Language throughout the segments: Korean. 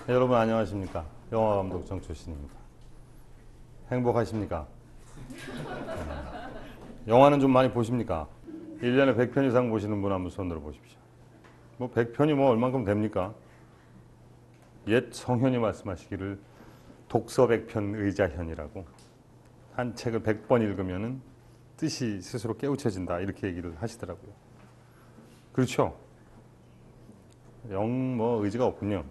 네, 여러분 안녕하십니까. 영화감독 정초신입니다. 행복하십니까? 영화는 좀 많이 보십니까? 1년에 100편 이상 보시는 분 한번 손 들어 보십시오. 뭐 100편이 뭐 얼만큼 됩니까? 옛 성현이 말씀하시기를 독서 100편 의자현이라고, 한 책을 100번 읽으면은 뜻이 스스로 깨우쳐진다, 이렇게 얘기를 하시더라고요. 그렇죠? 영 뭐 의지가 없군요.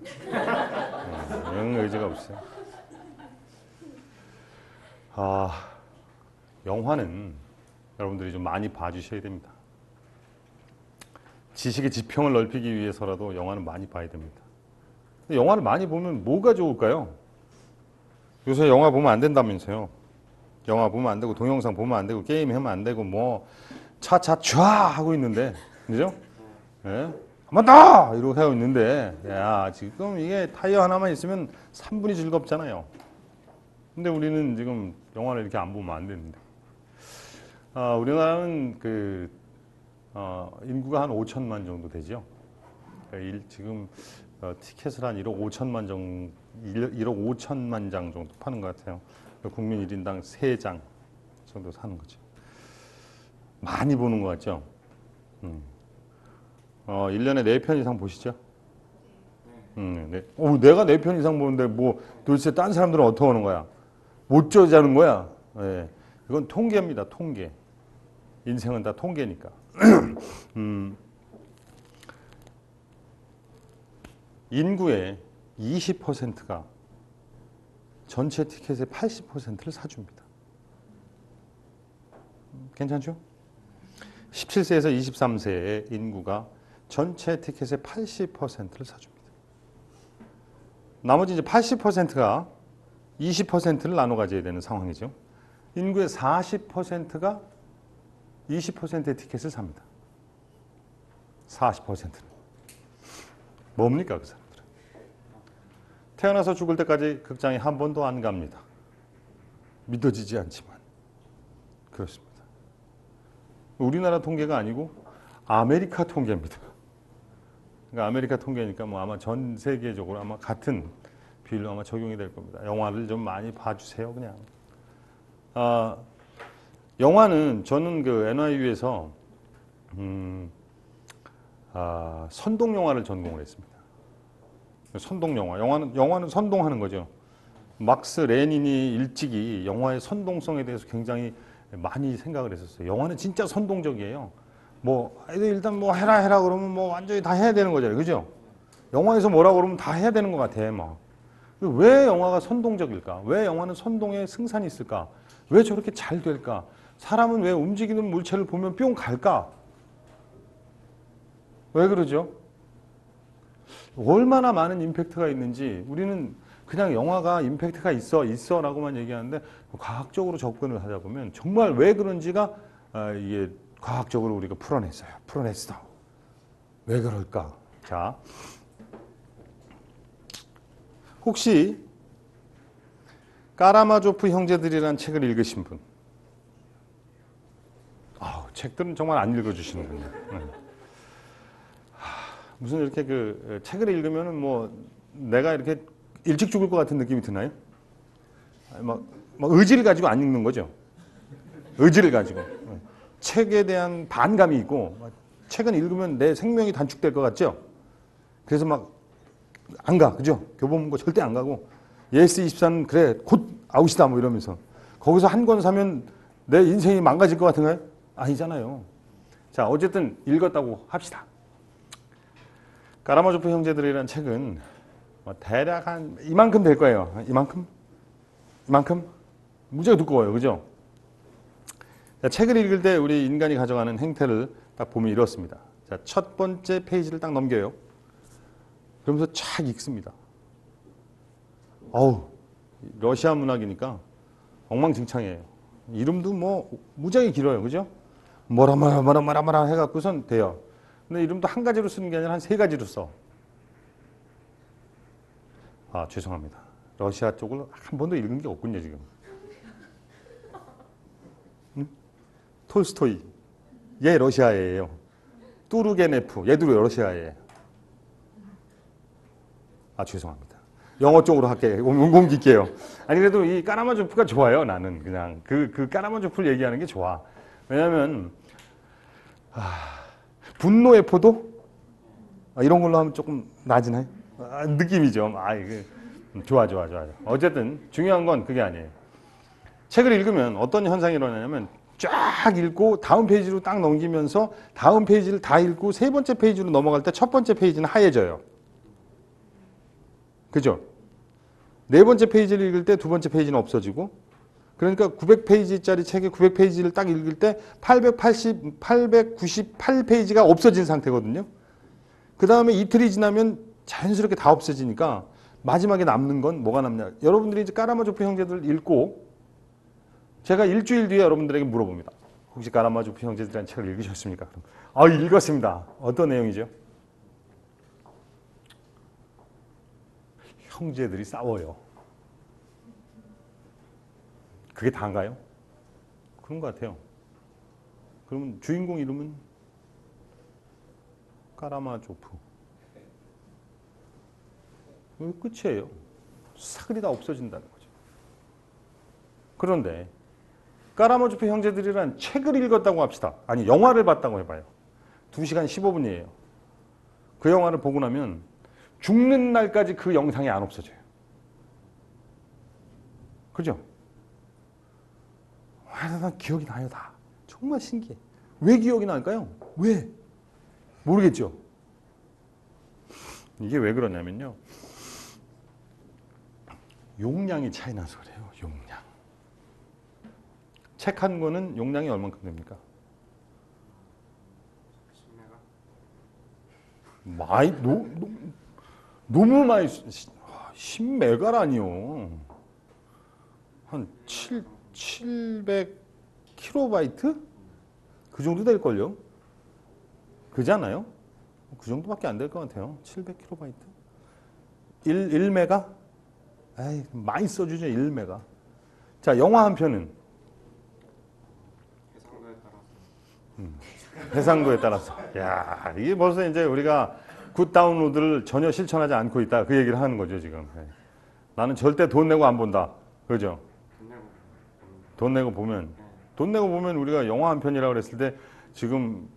영 의지가 없어요. 영화는 여러분들이 좀 많이 봐주셔야 됩니다. 지식의 지평을 넓히기 위해서라도 영화는 많이 봐야 됩니다. 근데 영화를 많이 보면 뭐가 좋을까요? 요새 영화 보면 안 된다면서요. 영화 보면 안 되고, 동영상 보면 안 되고, 게임 하면 안 되고, 뭐 차차 촤 하고 있는데, 그죠? 예? 한 번 더! 이러고 하고 있는데, 야, 지금 이게 타이어 하나만 있으면 3분이 즐겁잖아요. 근데 우리는 지금 영화를 이렇게 안 보면 안 되는데. 우리나라는 인구가 한 5천만 정도 되죠. 그러니까 지금 티켓을 한 1억 5천만 정, 1억 5천만 장 정도 파는 것 같아요. 국민 1인당 3장 정도 사는 거죠. 많이 보는 것 같죠? 1년에 4편 이상 보시죠? 네. 내가 4편 이상 보는데 뭐 도대체 딴 사람들은 어떻게 하는 거야? 못 쪼자는 거야? 네. 이건 통계입니다. 통계. 인생은 다 통계니까. 인구의 20%가 전체 티켓의 80%를 사줍니다. 괜찮죠? 17세에서 23세의 인구가 전체 티켓의 80%를 사줍니다. 나머지 이제 80%가 20%를 나눠 가져야 되는 상황이죠. 인구의 40%가 20%의 티켓을 삽니다. 40%는. 뭡니까, 그 사람들은? 태어나서 죽을 때까지 극장에 한 번도 안 갑니다. 믿어지지 않지만 그렇습니다. 우리나라 통계가 아니고 아메리카 통계입니다. 그러니까 아메리카 통계니까 뭐 아마 전 세계적으로 아마 같은 비율로 아마 적용이 될 겁니다. 영화를 좀 많이 봐주세요, 그냥. 영화는 저는 그 NYU에서 선동 영화를 전공을 했습니다. 선동 영화. 영화는 선동하는 거죠. 막스 레닌이 일찍이 영화의 선동성에 대해서 굉장히 많이 생각을 했었어요. 영화는 진짜 선동적이에요. 뭐 일단 뭐 해라 그러면 뭐 완전히 다 해야 되는 거잖아요, 그죠? 영화에서 뭐라고 그러면 다 해야 되는 것 같아, 막. 왜 영화가 선동적일까? 왜 영화는 선동의 승산이 있을까? 왜 저렇게 잘 될까? 사람은 왜 움직이는 물체를 보면 뿅 갈까? 왜 그러죠? 얼마나 많은 임팩트가 있는지 우리는 그냥 영화가 임팩트가 있어라고만 얘기하는데, 과학적으로 접근을 하다 보면 정말 왜 그런지가 이게 과학적으로 우리가 풀어냈어. 왜 그럴까? 자, 혹시 까라마조프 형제들이라는 책을 읽으신 분? 책들은 정말 안 읽어주시는군요. 무슨 이렇게 책을 읽으면은 뭐 내가 이렇게 일찍 죽을 것 같은 느낌이 드나요? 막 의지를 가지고 안 읽는 거죠. 의지를 가지고. 책에 대한 반감이 있고, 책은 읽으면 내 생명이 단축될 것 같죠? 그래서 막 안 가, 그죠? 교보문고 절대 안 가고, 예스24는 그래, 곧 아웃이다, 뭐 이러면서. 거기서 한 권 사면 내 인생이 망가질 것 같은가요? 아니잖아요. 자, 어쨌든 읽었다고 합시다. 까라마조프 형제들이라는 책은 대략 한 이만큼 될 거예요. 이만큼? 무지하게 두꺼워요, 그죠? 자, 책을 읽을 때 우리 인간이 가져가는 행태를 딱 보면 이렇습니다. 자, 첫 번째 페이지를 딱 넘겨요. 그러면서 촥 읽습니다. 러시아 문학이니까 엉망진창이에요. 이름도 뭐 무지하게 길어요, 그죠? 뭐라 해갖고선 돼요. 근데 이름도 한 가지로 쓰는 게 아니라 한 3가지로 써. 죄송합니다. 러시아 쪽을 한 번도 읽은 게 없군요, 지금. 톨스토이. 얘 러시아예요. 뚜르게네프. 얘도 러시아예요. 죄송합니다. 영어 쪽으로 할게. 옮길게요. 아니 그래도 이 까라마조프가 좋아요. 나는 그냥 그 까라마조프를 얘기하는 게 좋아. 왜냐하면 분노의 포도 이런 걸로 하면 조금 나아지나요? 느낌이 좀 이게 좋아. 어쨌든 중요한 건 그게 아니에요. 책을 읽으면 어떤 현상이 일어나냐면 쫙 읽고 다음 페이지로 딱 넘기면서 다음 페이지를 다 읽고 세 번째 페이지로 넘어갈 때 첫 번째 페이지는 하얘져요. 그죠? 네 번째 페이지를 읽을 때 두 번째 페이지는 없어지고, 그러니까 900페이지짜리 책의 900페이지를 딱 읽을 때 898페이지가 없어진 상태거든요. 그 다음에 이틀이 지나면 자연스럽게 다 없어지니까 마지막에 남는 건 뭐가 남냐. 여러분들이 이제 까라마조프 형제들 읽고 제가 일주일 뒤에 여러분들에게 물어봅니다. 혹시 까라마조프 형제들이라는 책을 읽으셨습니까? 그럼 읽었습니다. 어떤 내용이죠? 형제들이 싸워요. 그게 다인가요? 그런 것 같아요. 그러면 주인공 이름은 까라마조프. 끝이에요. 사글이 다 없어진다는 거죠. 그런데 까라마조프 형제들이란 책을 읽었다고 합시다. 아니 영화를 봤다고 해봐요. 2시간 15분이에요. 그 영화를 보고 나면 죽는 날까지 그 영상이 안 없어져요. 그죠? 난 기억이 나요 다. 정말 신기해. 왜 기억이 날까요? 왜? 모르겠죠. 이게 왜 그러냐면요. 용량이 차이 나서 그래요. 용량. 책 한 권은 용량이 얼만큼 됩니까? 10메가? 너무 많이 10메가라니요. 한 700kB? 그 정도 될걸요? 그잖아요? 그 정도밖에 안 될 것 같아요. 700kB? 1메가? 에이, 많이 써주죠, 1메가. 자, 영화 한 편은? 해상도에 따라서. 야, 이게 벌써 이제 우리가 굿 다운로드를 전혀 실천하지 않고 있다. 그 얘기를 하는 거죠, 지금. 나는 절대 돈 내고 안 본다. 그죠? 돈 내고 보면 우리가 영화 한 편이라고 그랬을 때 지금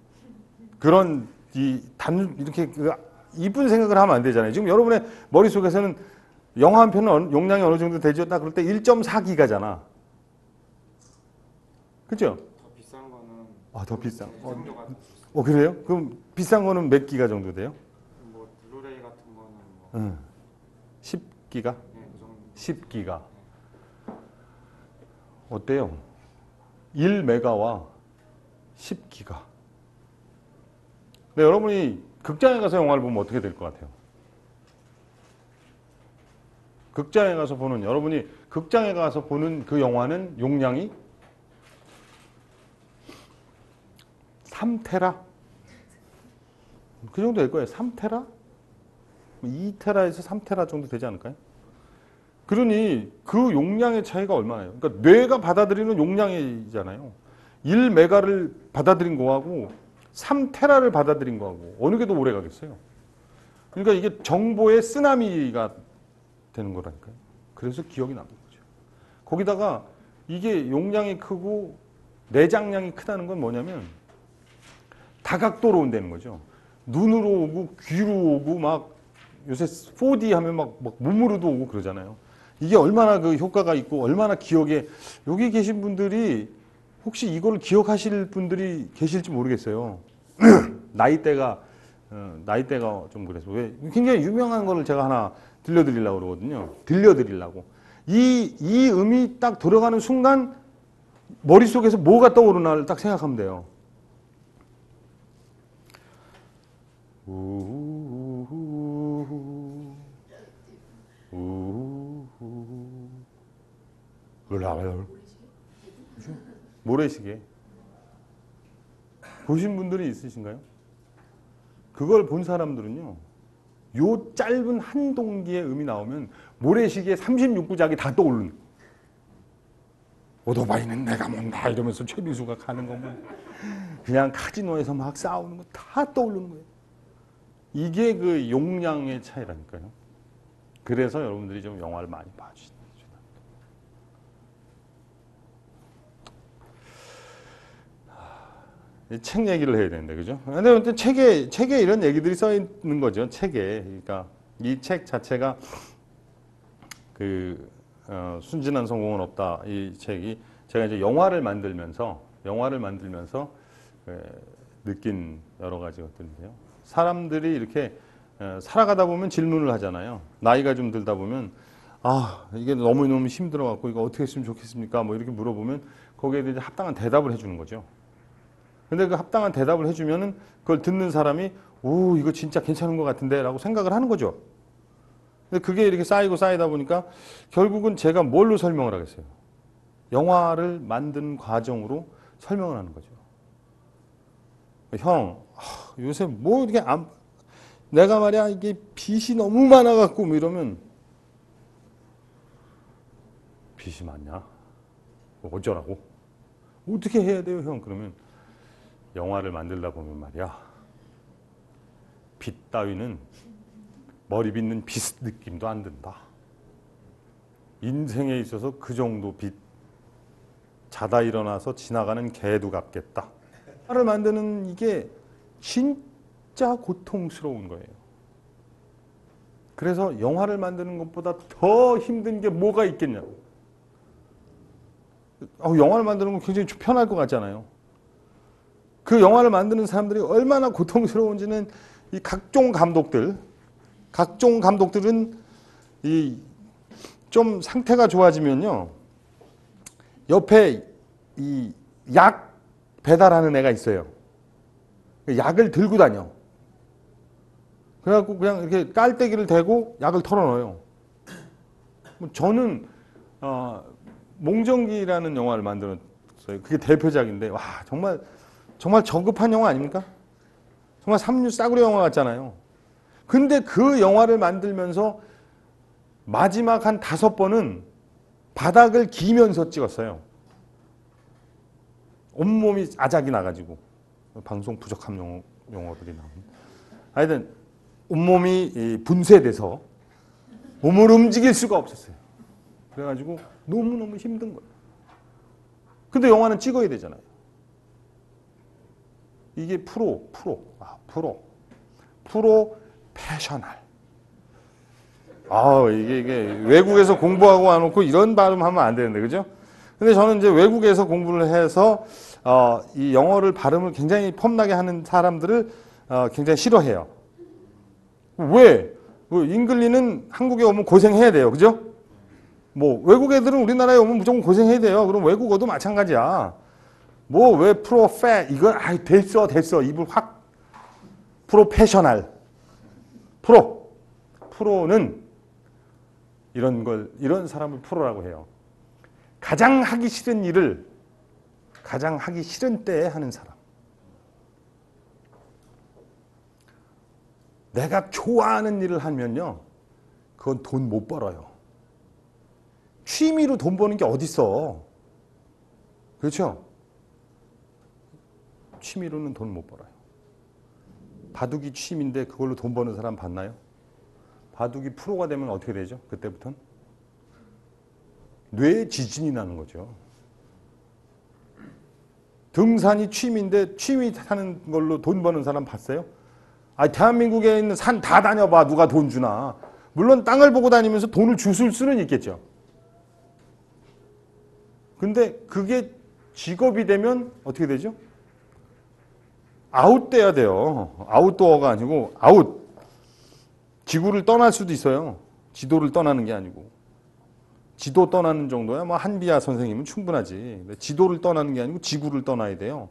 그런 이렇게 이쁜 생각을 하면 안 되잖아요. 지금 여러분의 머릿속에서는 영화 한 편은 용량이 어느 정도 되죠? 딱 그럴 때 1.4기가잖아. 그죠? 더 비싼 거는 더 비싼. 그래요? 그럼 비싼 거는 몇 기가 정도 돼요? 뭐 블루레이 같은 거는 뭐 10기가? 네, 그 정도. 10기가. 어때요? 1메가와 10기가. 근데 여러분이 극장에 가서 영화를 보면 어떻게 될 것 같아요? 여러분이 극장에 가서 보는 그 영화는 용량이 3테라? 그 정도 될 거예요. 3테라? 2테라에서 3테라 정도 되지 않을까요? 그러니 그 용량의 차이가 얼마나요? 그러니까 뇌가 받아들이는 용량이잖아요. 1메가를 받아들인 거하고 3테라를 받아들인 거하고 어느 게 더 오래 가겠어요? 그러니까 이게 정보의 쓰나미가 되는 거라니까요. 그래서 기억이 남는 거죠. 거기다가 이게 용량이 크고 내장량이 크다는 건 뭐냐면 다각도로 온다는 거죠. 눈으로 오고 귀로 오고 막 요새 4D 하면 막 몸으로도 오고 그러잖아요. 이게 얼마나 그 효과가 있고 얼마나 기억에 여기 계신 분들이 혹시 이걸 기억하실 분들이 계실지 모르겠어요. 나이대가 좀 그래서 왜 굉장히 유명한 거를 제가 하나 들려드리려고 그러거든요. 들려드리려고. 이 음이 딱 들어가는 순간 머릿속에서 뭐가 떠오르나를 딱 생각하면 돼요. 모래시계. 보신 분들이 있으신가요? 그걸 본 사람들은요. 요 짧은 한 동기의 음이 나오면 모래시계 36부작이 다 떠오르는. 오토바이는 내가 몬다 이러면서 최민수가 가는 거면 그냥 카지노에서 막 싸우는 거 다 떠오르는 거예요. 이게 그 용량의 차이라니까요. 그래서 여러분들이 좀 영화를 많이 봐주시죠. 책 얘기를 해야 되는데, 그죠? 근데 책에 이런 얘기들이 써 있는 거죠. 책에. 그러니까 이 책 자체가 순진한 성공은 없다. 이 책이 제가 이제 영화를 만들면서 느낀 여러 가지 것들인데요. 사람들이 이렇게 살아가다 보면 질문을 하잖아요. 나이가 좀 들다 보면 이게 너무너무 힘들어갖고 이거 어떻게 했으면 좋겠습니까? 뭐 이렇게 물어보면 거기에 대해 합당한 대답을 해주는 거죠. 근데 그 합당한 대답을 해주면은 그걸 듣는 사람이 이거 진짜 괜찮은 것 같은데 라고 생각을 하는 거죠. 근데 그게 이렇게 쌓이다 보니까 결국은 제가 뭘로 설명을 하겠어요? 영화를 만드는 과정으로 설명을 하는 거죠. 형, 요새 뭐 이렇게 내가 말이야 이게 빚이 너무 많아갖고 뭐 이러면 빚이 많냐? 어쩌라고? 어떻게 해야 돼요, 형? 그러면 영화를 만들다 보면 말이야 빚 따위는 머리 빗는 빚 느낌도 안 든다. 인생에 있어서 그 정도 빚 자다 일어나서 지나가는 개도 같겠다. 영화를 만드는 이게 진짜 고통스러운 거예요. 그래서 영화를 만드는 것보다 더 힘든 게 뭐가 있겠냐고. 영화를 만드는 건 굉장히 편할 것 같잖아요. 그 영화를 만드는 사람들이 얼마나 고통스러운지는 이 각종 감독들은 이 좀 상태가 좋아지면요. 옆에 이 약 배달하는 애가 있어요. 약을 들고 다녀. 그래갖고 그냥 이렇게 깔때기를 대고 약을 털어넣어요. 저는 몽정기라는 영화를 만들었어요. 그게 대표작인데 와 정말 저급한 영화 아닙니까? 정말 삼류 싸구려 영화 같잖아요. 근데 그 영화를 만들면서 마지막 한 5번은 바닥을 기면서 찍었어요. 온몸이 아작이 나가지고 방송 부족한 용어들이 나오는. 하여튼 온몸이 분쇄돼서 몸을 움직일 수가 없었어요. 그래가지고 너무너무 힘든 거예요. 근데 영화는 찍어야 되잖아요. 이게 프로페셔널. 이게 외국에서 공부하고 와놓고 이런 발음하면 안 되는데, 그죠? 근데 저는 이제 외국에서 공부를 해서 이 영어를 발음을 굉장히 폼나게 하는 사람들을 굉장히 싫어해요. 왜? 잉글리는 한국에 오면 고생해야 돼요, 그죠? 뭐 외국 애들은 우리나라에 오면 무조건 고생해야 돼요. 그럼 외국어도 마찬가지야. 뭐 왜 이거 됐어 입을 확 프로페셔널. 프로는 이런 사람을 프로라고 해요. 가장 하기 싫은 일을 가장 하기 싫은 때에 하는 사람. 내가 좋아하는 일을 하면요, 그건 돈 못 벌어요. 취미로 돈 버는 게 어딨어. 그렇죠? 취미로는 돈 못 벌어요. 바둑이 취미인데 그걸로 돈 버는 사람 봤나요? 바둑이 프로가 되면 어떻게 되죠? 그때부터는? 뇌에 지진이 나는 거죠. 등산이 취미인데 취미 타는 걸로 돈 버는 사람 봤어요? 대한민국에 있는 산 다 다녀봐. 누가 돈 주나. 물론 땅을 보고 다니면서 돈을 주실 수는 있겠죠. 근데 그게 직업이 되면 어떻게 되죠? 아웃돼야 돼요. 아웃도어가 아니고 아웃. 지구를 떠날 수도 있어요. 지도를 떠나는 게 아니고. 지도 떠나는 정도야 뭐 한비야 선생님은 충분하지. 지도를 떠나는 게 아니고 지구를 떠나야 돼요.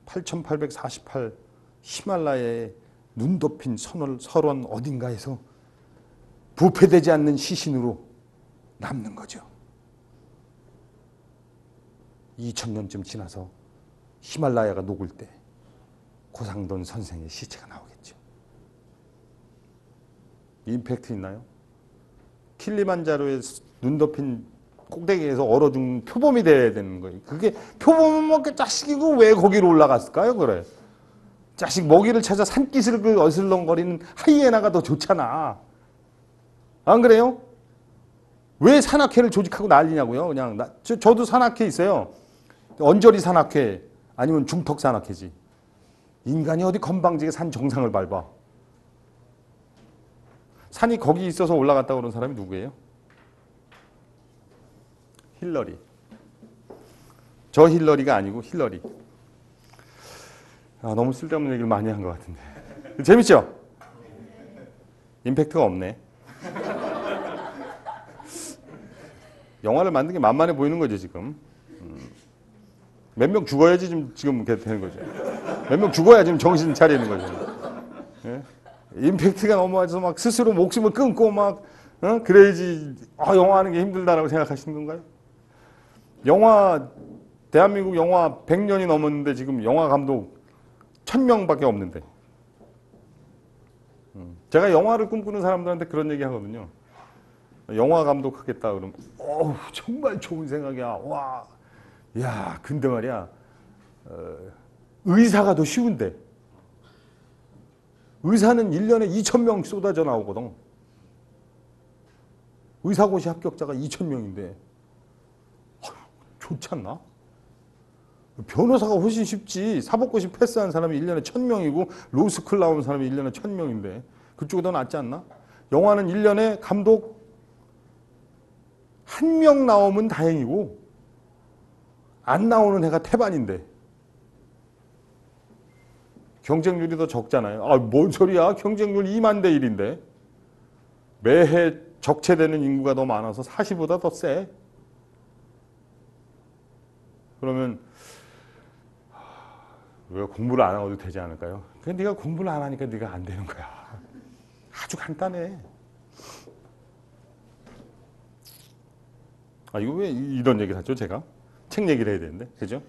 8848 히말라야의 눈 덮인 설원 어딘가에서 부패되지 않는 시신으로 남는 거죠. 2000년쯤 지나서 히말라야가 녹을 때 고상돈 선생의 시체가 나오겠죠. 임팩트 있나요? 킬리만자로의 눈 덮인 꼭대기에서 얼어 죽는 표범이 돼야 되는 거예요. 그게 표범은 뭐 자식이고 왜 거기로 올라갔을까요? 그래. 자식 먹이를 찾아 산기슭을 어슬렁거리는 하이에나가 더 좋잖아. 안 그래요? 왜 산악회를 조직하고 난리냐고요. 그냥 저도 산악회 있어요. 언저리 산악회 아니면 중턱 산악회지. 인간이 어디 건방지게 산 정상을 밟아. 산이 거기 있어서 올라갔다고 그런 사람이 누구예요? 힐러리. 저 힐러리가 아니고 힐러리. 아, 너무 쓸데없는 얘기를 많이 한 것 같은데. 재밌죠? 임팩트가 없네. 영화를 만든 게 만만해 보이는 거죠, 지금. 몇 명 죽어야지 지금 이렇게 되는 거죠. 몇 명 죽어야 지금 정신 차리는 거죠. 예? 임팩트가 너무해서 막 스스로 목숨을 끊고 막, 그래야지, 영화 하는 게 힘들다라고 생각하시는 건가요? 대한민국 영화 100년이 넘었는데 지금 영화 감독 1000명밖에 없는데. 제가 영화를 꿈꾸는 사람들한테 그런 얘기 하거든요. 영화 감독 하겠다 그러면 정말 좋은 생각이야. 와, 야, 근데 말이야 의사가 더 쉬운데 의사는 1년에 2,000명 쏟아져 나오거든. 의사고시 합격자가 2,000명인데 좋지 않나? 변호사가 훨씬 쉽지. 사법고시 패스한 사람이 1년에 1,000명이고 로스쿨 나온 사람이 1년에 1,000명인데 그쪽이 더 낫지 않나? 영화는 1년에 감독 1명 나오면 다행이고 안 나오는 애가 태반인데 경쟁률이 더 적잖아요. 뭔 소리야. 경쟁률 2만 대 1인데 매해 적체되는 인구가 더 많아서 40보다 더 세. 그러면 왜 공부를 안 하고도 되지 않을까요? 근데 네가 공부를 안 하니까 네가 안 되는 거야. 아주 간단해. 이거 왜 이런 얘기를 하죠, 제가? 책 얘기를 해야 되는데, 그죠?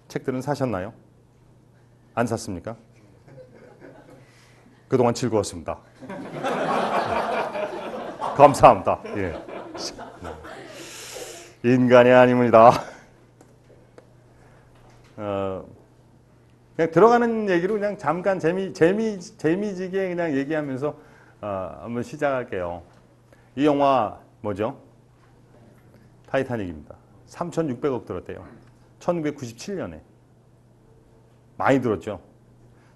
책들은 사셨나요? 안 샀습니까? 그동안 즐거웠습니다. 감사합니다. 예. 인간이 아닙니다. 그냥 들어가는 얘기로 그냥 잠깐 재미지게 그냥 얘기하면서 한번 시작할게요. 이 영화 뭐죠? 타이타닉입니다. 3,600억 들었대요. 1997년에. 많이 들었죠.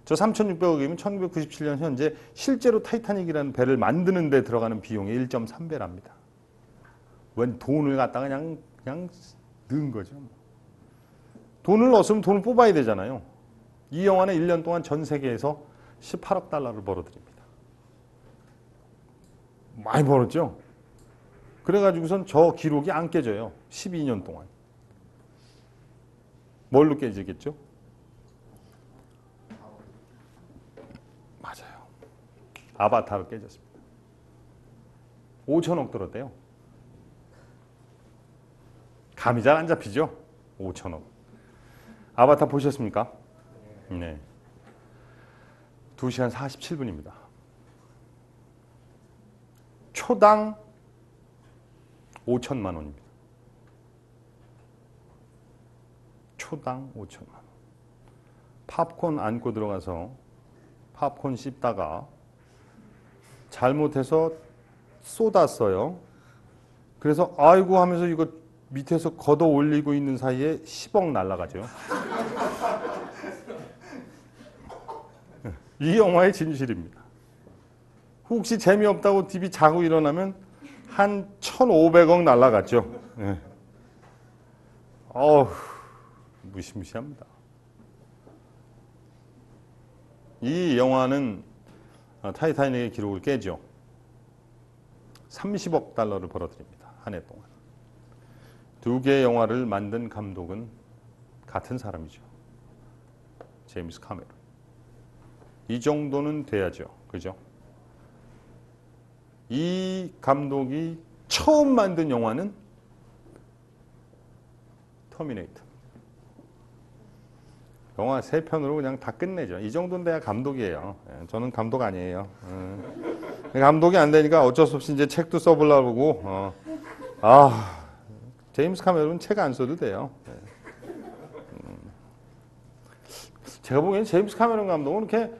저 3,600억이면 1997년 현재 실제로 타이타닉이라는 배를 만드는 데 들어가는 비용의 1.3배랍니다. 웬 돈을 갖다가 그냥 넣은 거죠. 돈을 넣었으면 돈을 뽑아야 되잖아요. 이 영화는 1년 동안 전 세계에서 18억 달러를 벌어들입니다. 많이 벌었죠? 그래가지고선 저 기록이 안 깨져요. 12년 동안. 뭘로 깨지겠죠? 맞아요. 아바타로 깨졌습니다. 5천억 들었대요. 감이 잘 안 잡히죠? 5천억. 아바타 보셨습니까? 네. 2시간 47분입니다. 초당 5천만 원입니다. 초당 5천만 원. 팝콘 안고 들어가서 팝콘 씹다가 잘못해서 쏟았어요. 그래서 아이고 하면서 이거 밑에서 걷어 올리고 있는 사이에 10억 날아가죠. 이 영화의 진실입니다. 혹시 재미없다고 TV 자고 일어나면 한 1,500억 날아갔죠. 네. 무시무시합니다. 이 영화는 타이타닉의 기록을 깨죠. 30억 달러를 벌어들입니다. 한 해 동안. 두 개의 영화를 만든 감독은 같은 사람이죠. 제임스 카메론. 이 정도는 돼야죠. 그죠? 이 감독이 처음 만든 영화는 터미네이터. 영화 3편으로 그냥 다 끝내죠. 이 정도는 돼야 감독이에요. 저는 감독 아니에요. 감독이 안 되니까 어쩔 수 없이 이제 책도 써보려고. 제임스 카메론은 책 안 써도 돼요. 제가 보기엔 제임스 카메론 감독은 그렇게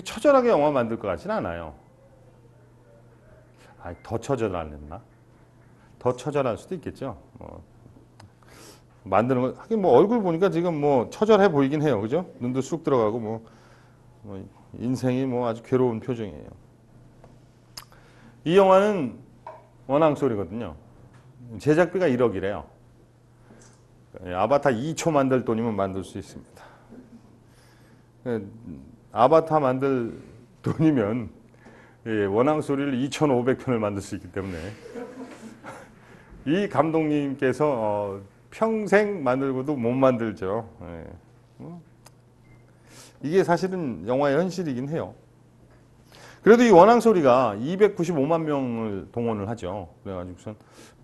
처절하게 영화 만들 것 같지는 않아요. 더 처절했나? 더 처절할 수도 있겠죠. 만드는 거 하긴 뭐 얼굴 보니까 지금 뭐 처절해 보이긴 해요, 그죠? 눈도 쑥 들어가고 뭐 인생이 뭐 아주 괴로운 표정이에요. 이 영화는 원앙소리거든요. 제작비가 1억이래요. 아바타 2초 만들 돈이면 만들 수 있습니다. 아바타 만들 돈이면 원앙소리를 2,500편을 만들 수 있기 때문에 이 감독님께서 평생 만들고도 못 만들죠. 이게 사실은 영화의 현실이긴 해요. 그래도 이 원앙소리가 295만 명을 동원을 하죠. 그래가지고선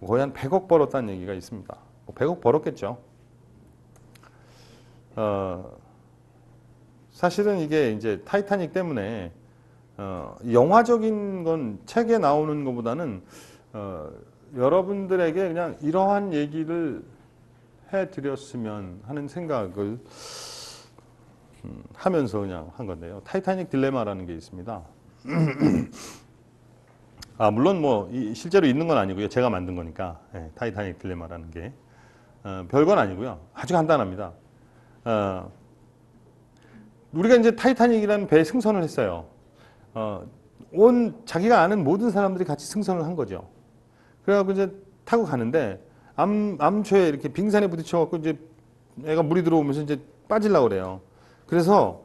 거의 한 100억 벌었다는 얘기가 있습니다. 100억 벌었겠죠. 사실은 이게 이제 타이타닉 때문에 영화적인 건 책에 나오는 것보다는 여러분들에게 그냥 이러한 얘기를 해드렸으면 하는 생각을 하면서 그냥 한 건데요. 타이타닉 딜레마라는 게 있습니다. 물론 뭐 실제로 있는 건 아니고요. 제가 만든 거니까. 타이타닉 딜레마라는 게 별건 아니고요. 아주 간단합니다. 우리가 이제 타이타닉이라는 배에 승선을 했어요. 온 자기가 아는 모든 사람들이 같이 승선을 한 거죠. 그래갖고 이제 타고 가는데 암초에 이렇게 빙산에 부딪혀갖고 이제 애가 물이 들어오면서 이제 빠지려고 그래요. 그래서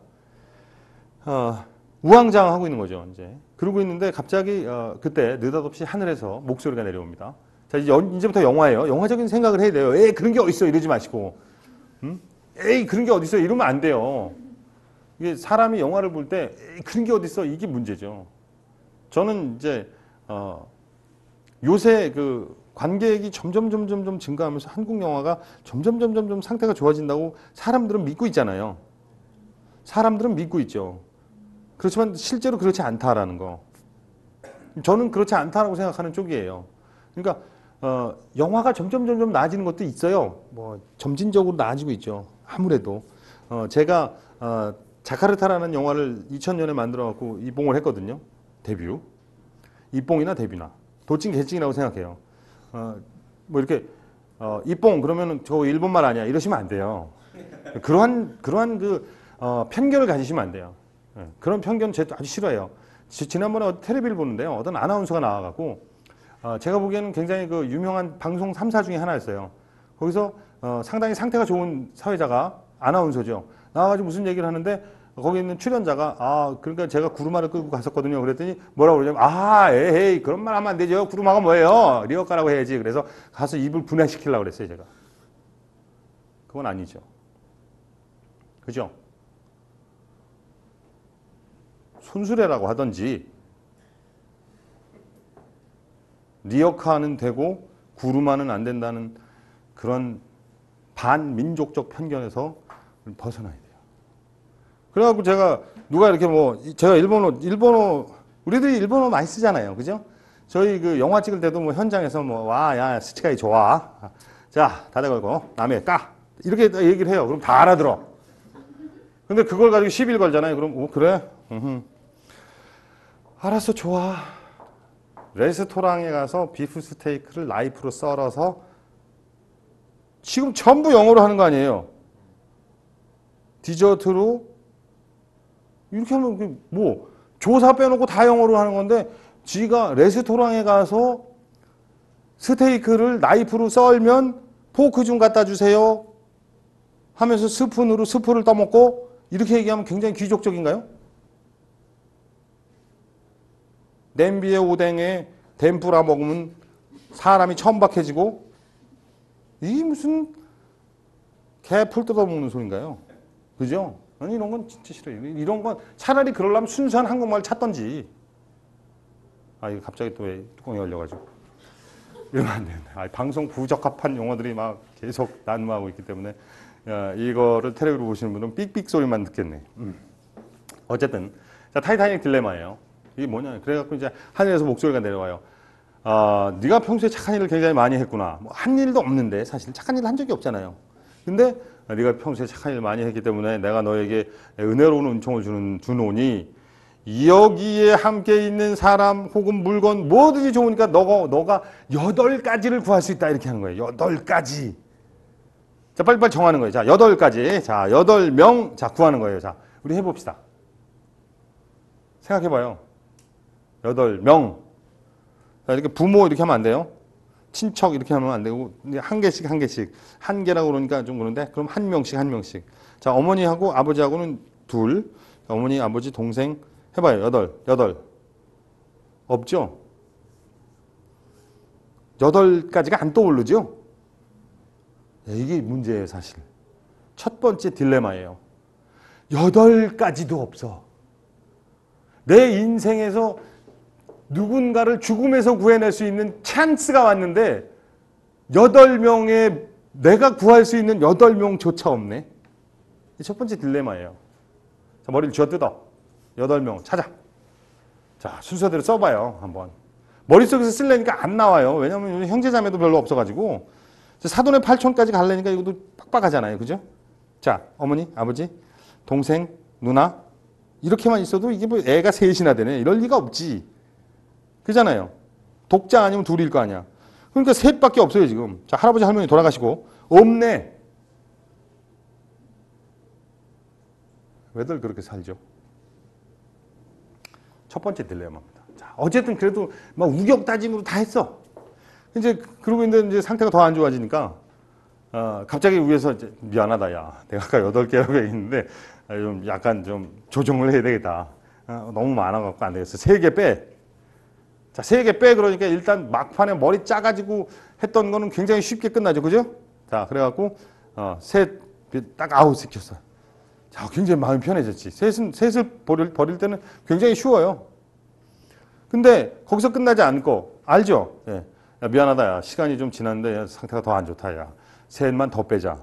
우왕좌왕하고 있는 거죠. 이제 그러고 있는데 갑자기 그때 느닷없이 하늘에서 목소리가 내려옵니다. 자, 이제부터 영화예요. 영화적인 생각을 해야 돼요. 에이 그런 게 어딨어 이러지 마시고, 에이 그런 게 어딨어 이러면 안 돼요. 이게 사람이 영화를 볼 때 그런 게 어딨어 이게 문제죠. 저는 이제 요새 그 관객이 점점 증가하면서 한국 영화가 점점 상태가 좋아진다고 사람들은 믿고 있잖아요. 사람들은 믿고 있죠. 그렇지만 실제로 그렇지 않다라는 거. 저는 그렇지 않다라고 생각하는 쪽이에요. 그러니까 영화가 점점 나아지는 것도 있어요. 뭐 점진적으로 나아지고 있죠. 아무래도 제가 자카르타라는 영화를 2000년에 만들어 갖고 입봉을 했거든요. 데뷔. 입봉이나 데뷔나 도찐 개찐이라고 생각해요. 뭐 이렇게 입봉 그러면은 저 일본말 아니야 이러시면 안 돼요. 그러한 그 편견을 가지시면 안 돼요. 그런 편견 제가 아주 싫어해요. 지난번에 텔레비를 보는데요. 어떤 아나운서가 나와갖고 제가 보기에는 굉장히 그 유명한 방송 3사 중에 하나였어요. 거기서 상당히 상태가 좋은 사회자가 아나운서죠. 나와가지고 무슨 얘기를 하는데 거기 있는 출연자가 그러니까 제가 구루마를 끌고 갔었거든요. 그랬더니 뭐라고 그러냐면 에헤이 그런 말 하면 안 되죠. 구루마가 뭐예요? 리어카라고 해야지. 그래서 가서 입을 분해시키려고 그랬어요. 제가. 그건 아니죠. 그죠? 순수레라고 하든지 리어카는 되고 구루마는 안 된다는 그런 반민족적 편견에서 벗어나야 돼요. 그래갖고 제가 누가 이렇게 뭐 제가 일본어 우리들이 일본어 많이 쓰잖아요, 그죠? 저희 그 영화 찍을 때도 뭐 현장에서 야 스치카이 좋아, 자 다들 걸고 남에 까 이렇게 얘기를 해요. 그럼 다 알아들어. 근데 그걸 가지고 시비를 걸잖아요. 그럼 그래? 알았어 좋아. 레스토랑에 가서 비프 스테이크를 나이프로 썰어서 지금 전부 영어로 하는 거 아니에요. 디저트로 이렇게 하면 뭐 조사 빼놓고 다 영어로 하는 건데 지가 레스토랑에 가서 스테이크를 나이프로 썰면 포크 좀 갖다 주세요 하면서 스푼으로 스프를 떠먹고 이렇게 얘기하면 굉장히 귀족적인가요? 냄비에 오뎅에 덴푸라 먹으면 사람이 천박해지고 이게 무슨 개풀 뜯어먹는 소린가요? 그죠? 아니 이런 건 진짜 싫어요. 이런 건 차라리 그러려면 순수한 한국말 찾던지. 이거 갑자기 또 왜 뚜껑이 열려가지고 이러면 안 되는데. 방송 부적합한 용어들이 막 계속 난무하고 있기 때문에 이거를 텔레비로 보시는 분은 삑삑 소리만 듣겠네. 어쨌든 자 타이타닉 딜레마예요. 이게 뭐냐? 그래갖고 이제 하늘에서 목소리가 내려와요. 네가 평소에 착한 일을 굉장히 많이 했구나. 뭐 한 일도 없는데 사실 착한 일을 한 적이 없잖아요. 근데 네가 평소에 착한 일을 많이 했기 때문에 내가 너에게 은혜로운 은총을 주노니 여기에 함께 있는 사람 혹은 물건 뭐든지 좋으니까 너가 8가지를 구할 수 있다 이렇게 하는 거예요. 8가지. 자, 빨리빨리 정하는 거예요. 자, 8가지. 자, 8명. 자, 구하는 거예요. 자, 우리 해봅시다. 생각해봐요. 8명. 자, 이렇게 부모 이렇게 하면 안 돼요. 친척 이렇게 하면 안 되고, 한 개씩 한 개씩. 한 개라고 그러니까 좀 그런데, 그럼 한 명씩 한 명씩. 자, 어머니하고 아버지하고는 둘. 어머니, 아버지, 동생. 해봐요. 8. 없죠? 8가지가 안 떠오르죠? 이게 문제예요, 사실. 첫 번째 딜레마예요. 8가지도 없어. 내 인생에서 누군가를 죽음에서 구해낼 수 있는 찬스가 왔는데 8명의 내가 구할 수 있는 8명조차 없네. 첫 번째 딜레마예요. 자, 머리를 쥐어뜯어. 8명 찾아. 자, 순서대로 써봐요. 한번. 머릿속에서 쓰려니까 안 나와요. 왜냐하면 형제자매도 별로 없어가지고 사돈의 8촌까지 가려니까 이것도 빡빡하잖아요. 그죠? 자, 어머니, 아버지, 동생, 누나 이렇게만 있어도 이게 뭐 애가 셋이나 되네. 이럴 리가 없지. 그잖아요. 독자 아니면 둘일 거 아니야. 그러니까 셋밖에 없어요 지금. 자, 할아버지 할머니 돌아가시고 없네. 왜들 그렇게 살죠? 첫 번째 딜레마입니다. 자, 어쨌든 그래도 막 우격다짐으로 다 했어. 이제 그러고 있는데 이제 상태가 더 안 좋아지니까 갑자기 위에서 이제 미안하다 야. 내가 아까 8개라고 했는데 좀 약간 좀 조정을 해야 되겠다. 너무 많아갖고 안 되겠어. 3개 빼. 자, 3개 빼. 그러니까 일단 막판에 머리 짜가지고 했던 거는 굉장히 쉽게 끝나죠. 그죠? 자, 그래갖고 셋 딱 아웃 시켰어. 자, 굉장히 마음이 편해졌지. 셋을 버릴 때는 굉장히 쉬워요. 근데 거기서 끝나지 않고 알죠? 예. 야, 미안하다 야. 시간이 좀 지났는데 야, 상태가 더 안 좋다 야. 셋만 더 빼자.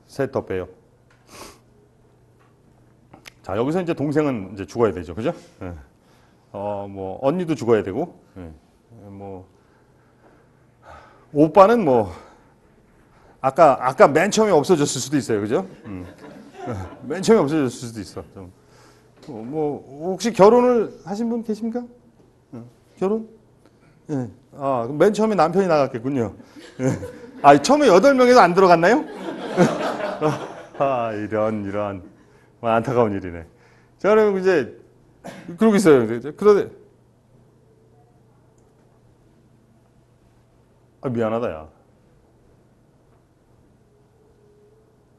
셋 더 빼요. 자, 여기서 이제 동생은 이제 죽어야 되죠. 그죠? 예. 뭐 언니도 죽어야 되고. 예. 뭐 오빠는 뭐 아까 맨 처음에 없어졌을 수도 있어요. 그죠? 맨 처음에 없어졌을 수도 있어. 좀. 뭐 혹시 결혼을 하신 분 계십니까? 결혼? 예. 그럼 맨 처음에 남편이 나갔겠군요. 예. 처음에 8명에도 안 들어갔나요? 이런 안타까운 일이네. 자, 그럼 이제 그러고 있어요. 그러데 미안하다 야.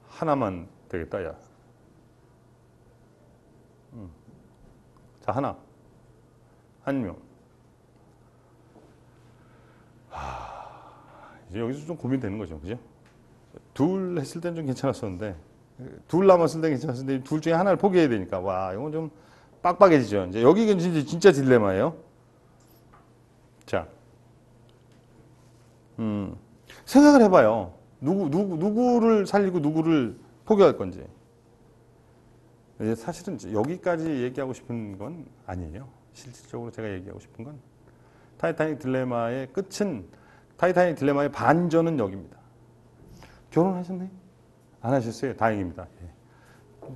하나만 되겠다 야. 자, 한 명. 이제 여기서 좀 고민되는 거죠. 그죠? 둘 했을 땐 좀 괜찮았었는데, 둘 남았을 땐 괜찮았는데, 둘 중에 하나를 포기해야 되니까, 와, 이건 좀 빡빡해지죠. 이제 여기가 진짜 딜레마예요. 자, 생각을 해봐요. 누구를 살리고 누구를 포기할 건지. 사실은 여기까지 얘기하고 싶은 건 아니에요. 실질적으로 제가 얘기하고 싶은 건 타이타닉 딜레마의 끝은, 타이타닉 딜레마의 반전은 여기입니다. 결혼하셨나요? 안 하셨어요? 다행입니다.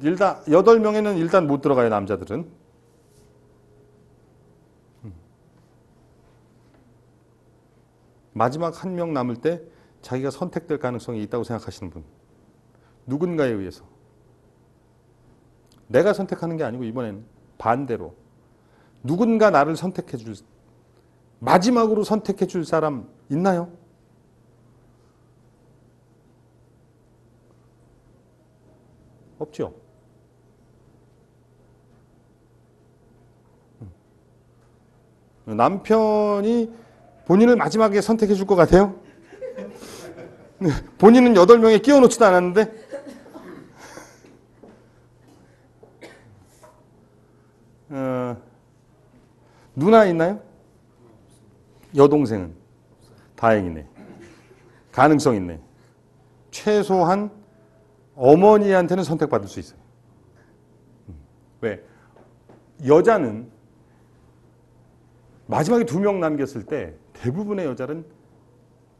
일단 8명에는 일단 못 들어가요. 남자들은. 마지막 1명 남을 때 자기가 선택될 가능성이 있다고 생각하시는 분. 누군가에 의해서. 내가 선택하는 게 아니고 이번에는 반대로 누군가 나를 선택해 줄, 마지막으로 선택해 줄 사람 있나요? 없죠. 남편이 본인을 마지막에 선택해 줄 것 같아요? 본인은 8명에 끼워 놓지도 않았는데? 누나 있나요? 여동생은? 다행이네. 가능성 있네. 최소한 어머니한테는 선택받을 수 있어요. 왜? 여자는 마지막에 2명 남겼을 때 대부분의 여자는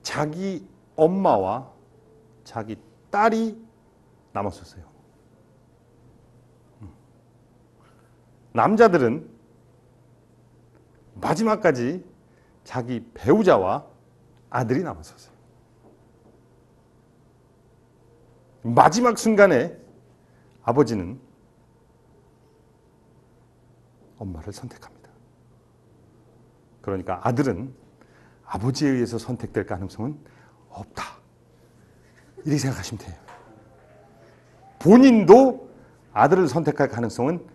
자기 엄마와 자기 딸이 남았었어요. 남자들은 마지막까지 자기 배우자와 아들이 남았었어요. 마지막 순간에 아버지는 엄마를 선택합니다. 그러니까 아들은 아버지에 의해서 선택될 가능성은 없다. 이렇게 생각하시면 돼요. 본인도 아들을 선택할 가능성은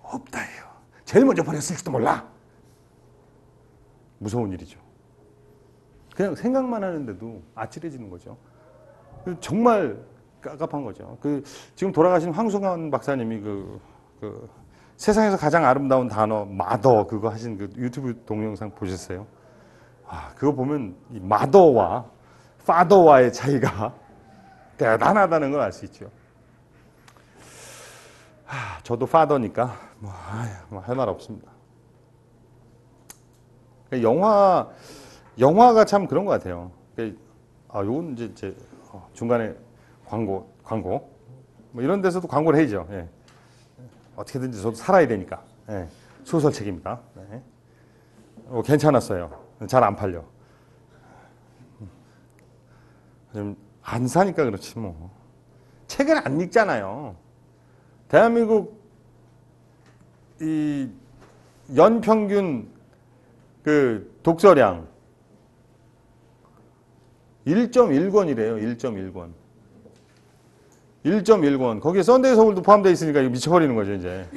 없다예요. 제일 먼저 버렸을지도 몰라. 무서운 일이죠. 그냥 생각만 하는데도 아찔해지는 거죠. 정말 깝깝한 거죠. 지금 돌아가신 황승환 박사님이 세상에서 가장 아름다운 단어 마더 그거 하신 그 유튜브 동영상 보셨어요? 그거 보면 이 마더와 파더와의 차이가 대단하다는 걸 알 수 있죠. 저도 파더니까 뭐 할 말 없습니다. 영화가 참 그런 것 같아요. 요건 이제 중간에 광고 뭐 이런 데서도 광고를 해야죠. 예. 어떻게든지 저도 살아야 되니까. 예. 소설책입니다. 네. 괜찮았어요. 잘 안 팔려. 안 사니까 그렇지 뭐. 책을 안 읽잖아요. 대한민국 이 연평균 독서량 1.1권이래요. 1.1권. 1.1권. 거기에 썬데이 서울도 포함되어 있으니까 이거 미쳐버리는 거죠, 이제.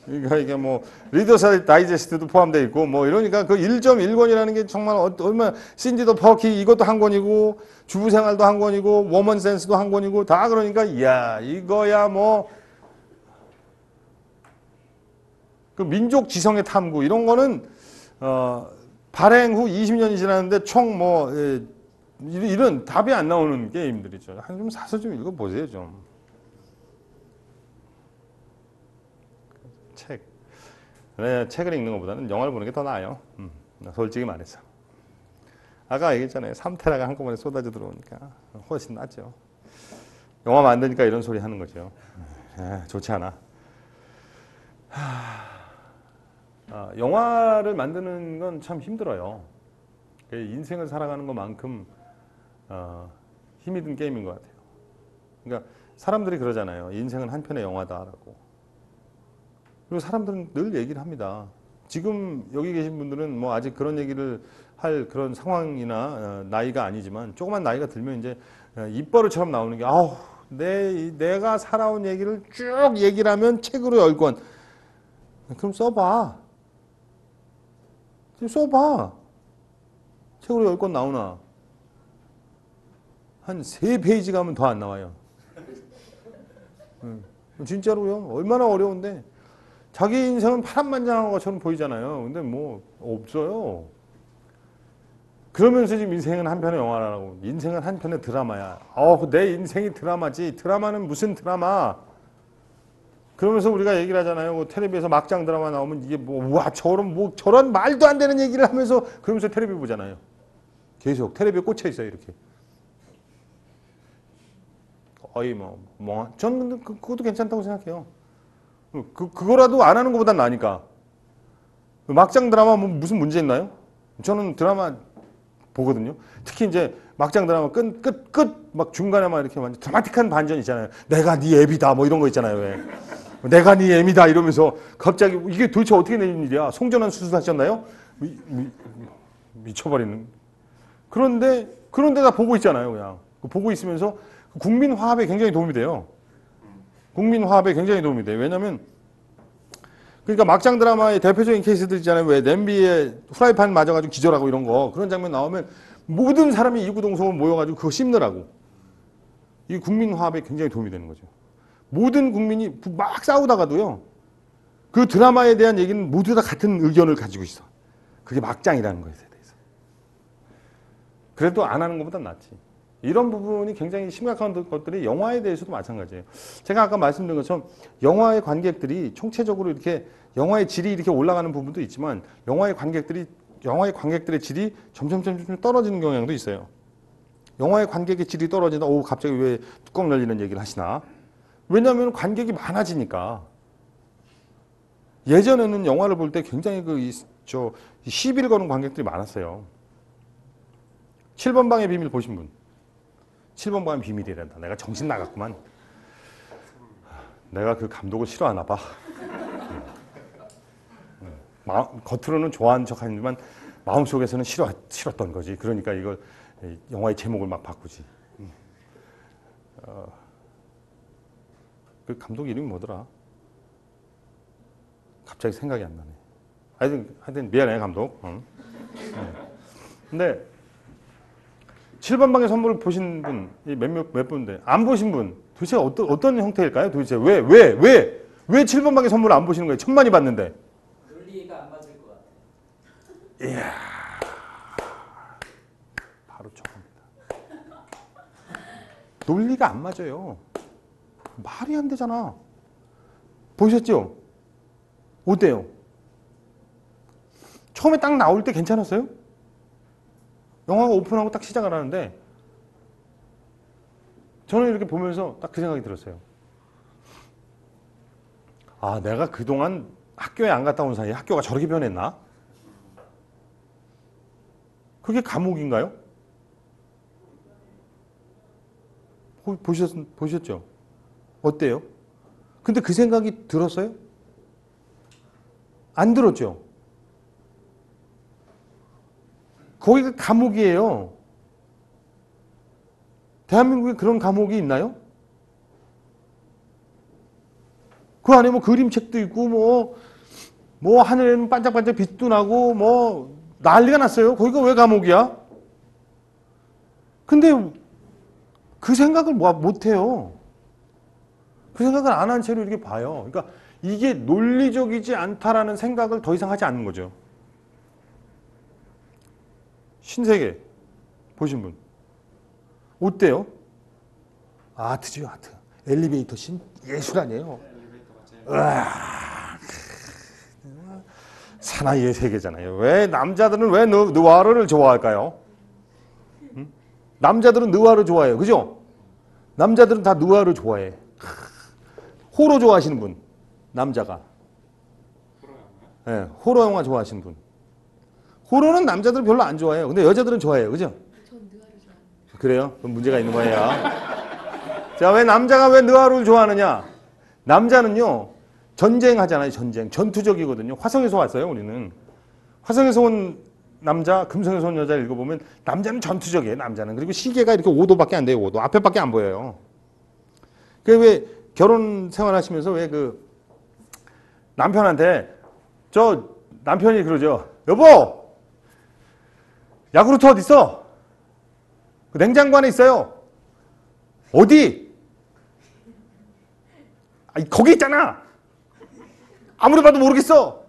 그러니까 이게 뭐 리더스 다이제스트도 포함되어 있고 뭐 이러니까 그 1.1권이라는 게 정말 얼마나 신디 더 퍼키 이것도 한 권이고 주부생활도 한 권이고 워먼 센스도 한 권이고 다 그러니까 이야 이거야 뭐 그 민족 지성의 탐구 이런 거는 발행 후 20년이 지났는데 총 뭐 이런 답이 안 나오는 게임들이죠. 좀 사서 좀 읽어보세요 좀. 책을 읽는 것보다는 영화를 보는 게 더 나아요. 솔직히 말해서. 아까 얘기했잖아요. 3테라가 한꺼번에 쏟아져 들어오니까 훨씬 낫죠. 영화 만드니까 이런 소리 하는 거죠. 좋지 않아. 영화를 만드는 건 참 힘들어요. 인생을 살아가는 것만큼 힘이 든 게임인 것 같아요. 그러니까 사람들이 그러잖아요. 인생은 한 편의 영화다라고. 그리고 사람들은 늘 얘기를 합니다. 지금 여기 계신 분들은 뭐 아직 그런 얘기를 할 그런 상황이나 나이가 아니지만 조그만 나이가 들면 이제 입버릇처럼 나오는 게 내가 살아온 얘기를 쭉 얘기를 하면 책으로 10권. 그럼 써봐. 써봐. 책으로 10권 나오나? 한 3페이지 가면 더 안 나와요. 진짜로요. 얼마나 어려운데. 자기 인생은 파란만장한 것처럼 보이잖아요. 근데 뭐 없어요. 그러면서 지금 인생은 한 편의 영화라고. 인생은 한 편의 드라마야. 내 인생이 드라마지. 드라마는 무슨 드라마. 그러면서 우리가 얘기를 하잖아요. 뭐 텔레비에서 막장 드라마 나오면 이게 저런 말도 안 되는 얘기를 하면서 그러면서 텔레비 보잖아요. 계속 텔레비에 꽂혀 있어요. 이렇게. 전 근데 그것도 괜찮다고 생각해요. 그거라도 안 하는 것보단 나으니까. 막장 드라마 뭐 무슨 문제 있나요? 저는 드라마 보거든요. 특히 이제 막장 드라마 막 중간에 막 이렇게 완전 드라마틱한 반전 있잖아요. 내가 네 애비다 뭐 이런 거 있잖아요. 왜. 내가 네 애미다 이러면서 갑자기 이게 도대체 어떻게 된 일이야? 송전환 수술하셨나요? 미쳐버리는. 그런데 다 보고 있잖아요. 그냥 보고 있으면서 국민 화합에 굉장히 도움이 돼요. 국민 화합에 굉장히 도움이 돼요. 왜냐하면 그러니까 막장 드라마의 대표적인 케이스들 있잖아요. 왜 냄비에 후라이팬 맞아가지고 기절하고 이런 거 그런 장면 나오면 모든 사람이 이구동성으로 모여가지고 그거 씹느라고. 이 국민 화합에 굉장히 도움이 되는 거죠. 모든 국민이 막 싸우다가도요. 그 드라마에 대한 얘기는 모두 다 같은 의견을 가지고 있어. 그게 막장이라는 거에 대해서. 그래도 안 하는 것보다 낫지. 이런 부분이 굉장히 심각한 것들이 영화에 대해서도 마찬가지예요. 제가 아까 말씀드린 것처럼 영화의 관객들이 총체적으로 이렇게 영화의 질이 이렇게 올라가는 부분도 있지만 영화의 관객들의 질이 점점 떨어지는 경향도 있어요. 영화의 관객의 질이 떨어진다. 갑자기 왜 뚜껑 열리는 얘기를 하시나? 왜냐하면 관객이 많아지니까. 예전에는 영화를 볼 때 굉장히 시비를 거는 관객들이 많았어요. 7번 방의 비밀 보신 분? 7번 방의 비밀이란다. 내가 정신 나갔구만. 내가 그 감독을 싫어하나 봐. 겉으로는 좋아하는 척 하지만 마음속에서는 싫었던 거지. 그러니까 이걸 영화의 제목을 막 바꾸지. 그 감독 이름이 뭐더라? 갑자기 생각이 안 나네. 하여튼 미안해 감독. 네. 근데 7번 방의 선물을 보신 분 몇 분인데 안 보신 분 도대체 어떤 형태일까요? 도대체 왜 7번 방의 선물을 안 보시는 거예요? 천만이 봤는데. 논리가 안 맞을 것 같아요. 이야, 바로 저겁니다. 논리가 안 맞아요. 말이 안 되잖아. 보셨죠? 어때요? 처음에 딱 나올 때 괜찮았어요? 영화가 오픈하고 딱 시작을 하는데 저는 이렇게 보면서 딱 그 생각이 들었어요. 아, 내가 그동안 학교에 안 갔다 온 사이에 학교가 저렇게 변했나? 그게 감옥인가요? 보셨죠? 어때요? 근데 그 생각이 들었어요? 안 들었죠? 거기가 감옥이에요. 대한민국에 그런 감옥이 있나요? 그 안에 뭐 그림책도 있고 뭐 하늘에는 반짝반짝 빛도 나고 뭐 난리가 났어요. 거기가 왜 감옥이야? 근데 그 생각을 못 해요. 그 생각을 안 한 채로 이렇게 봐요. 그러니까 이게 논리적이지 않다라는 생각을 더 이상 하지 않는 거죠. 신세계 보신 분 어때요? 아트죠, 아트. 엘리베이터 씬 예술 아니에요? 사나이의 세계잖아요. 왜 남자들은 왜 느와르를 좋아할까요? 응? 남자들은 느와르 좋아해요. 그죠? 남자들은 다 느와르 좋아해. 호러 좋아하시는 분. 남자가. 네, 호러 영화 좋아하시는 분. 호러는 남자들은 별로 안 좋아해요. 근데 여자들은 좋아해요. 그죠? 전 느와르 좋아합니다. 그래요? 그럼 문제가 있는 거예요. 자, 왜 남자가 왜 느와르를 좋아하느냐? 남자는요, 전쟁하잖아요, 전쟁. 전투적이거든요. 화성에서 왔어요, 우리는. 화성에서 온 남자, 금성에서 온 여자 읽어보면 남자는 전투적이에요, 남자는. 그리고 시계가 이렇게 5도밖에 안 돼요, 5도. 앞에밖에 안 보여요. 그 왜 결혼 생활하시면서 왜 그 남편한테 남편이 그러죠. 여보! 야구르트 어디 있어? 그 냉장고 안에 있어요. 어디? 거기 있잖아. 아무리 봐도 모르겠어.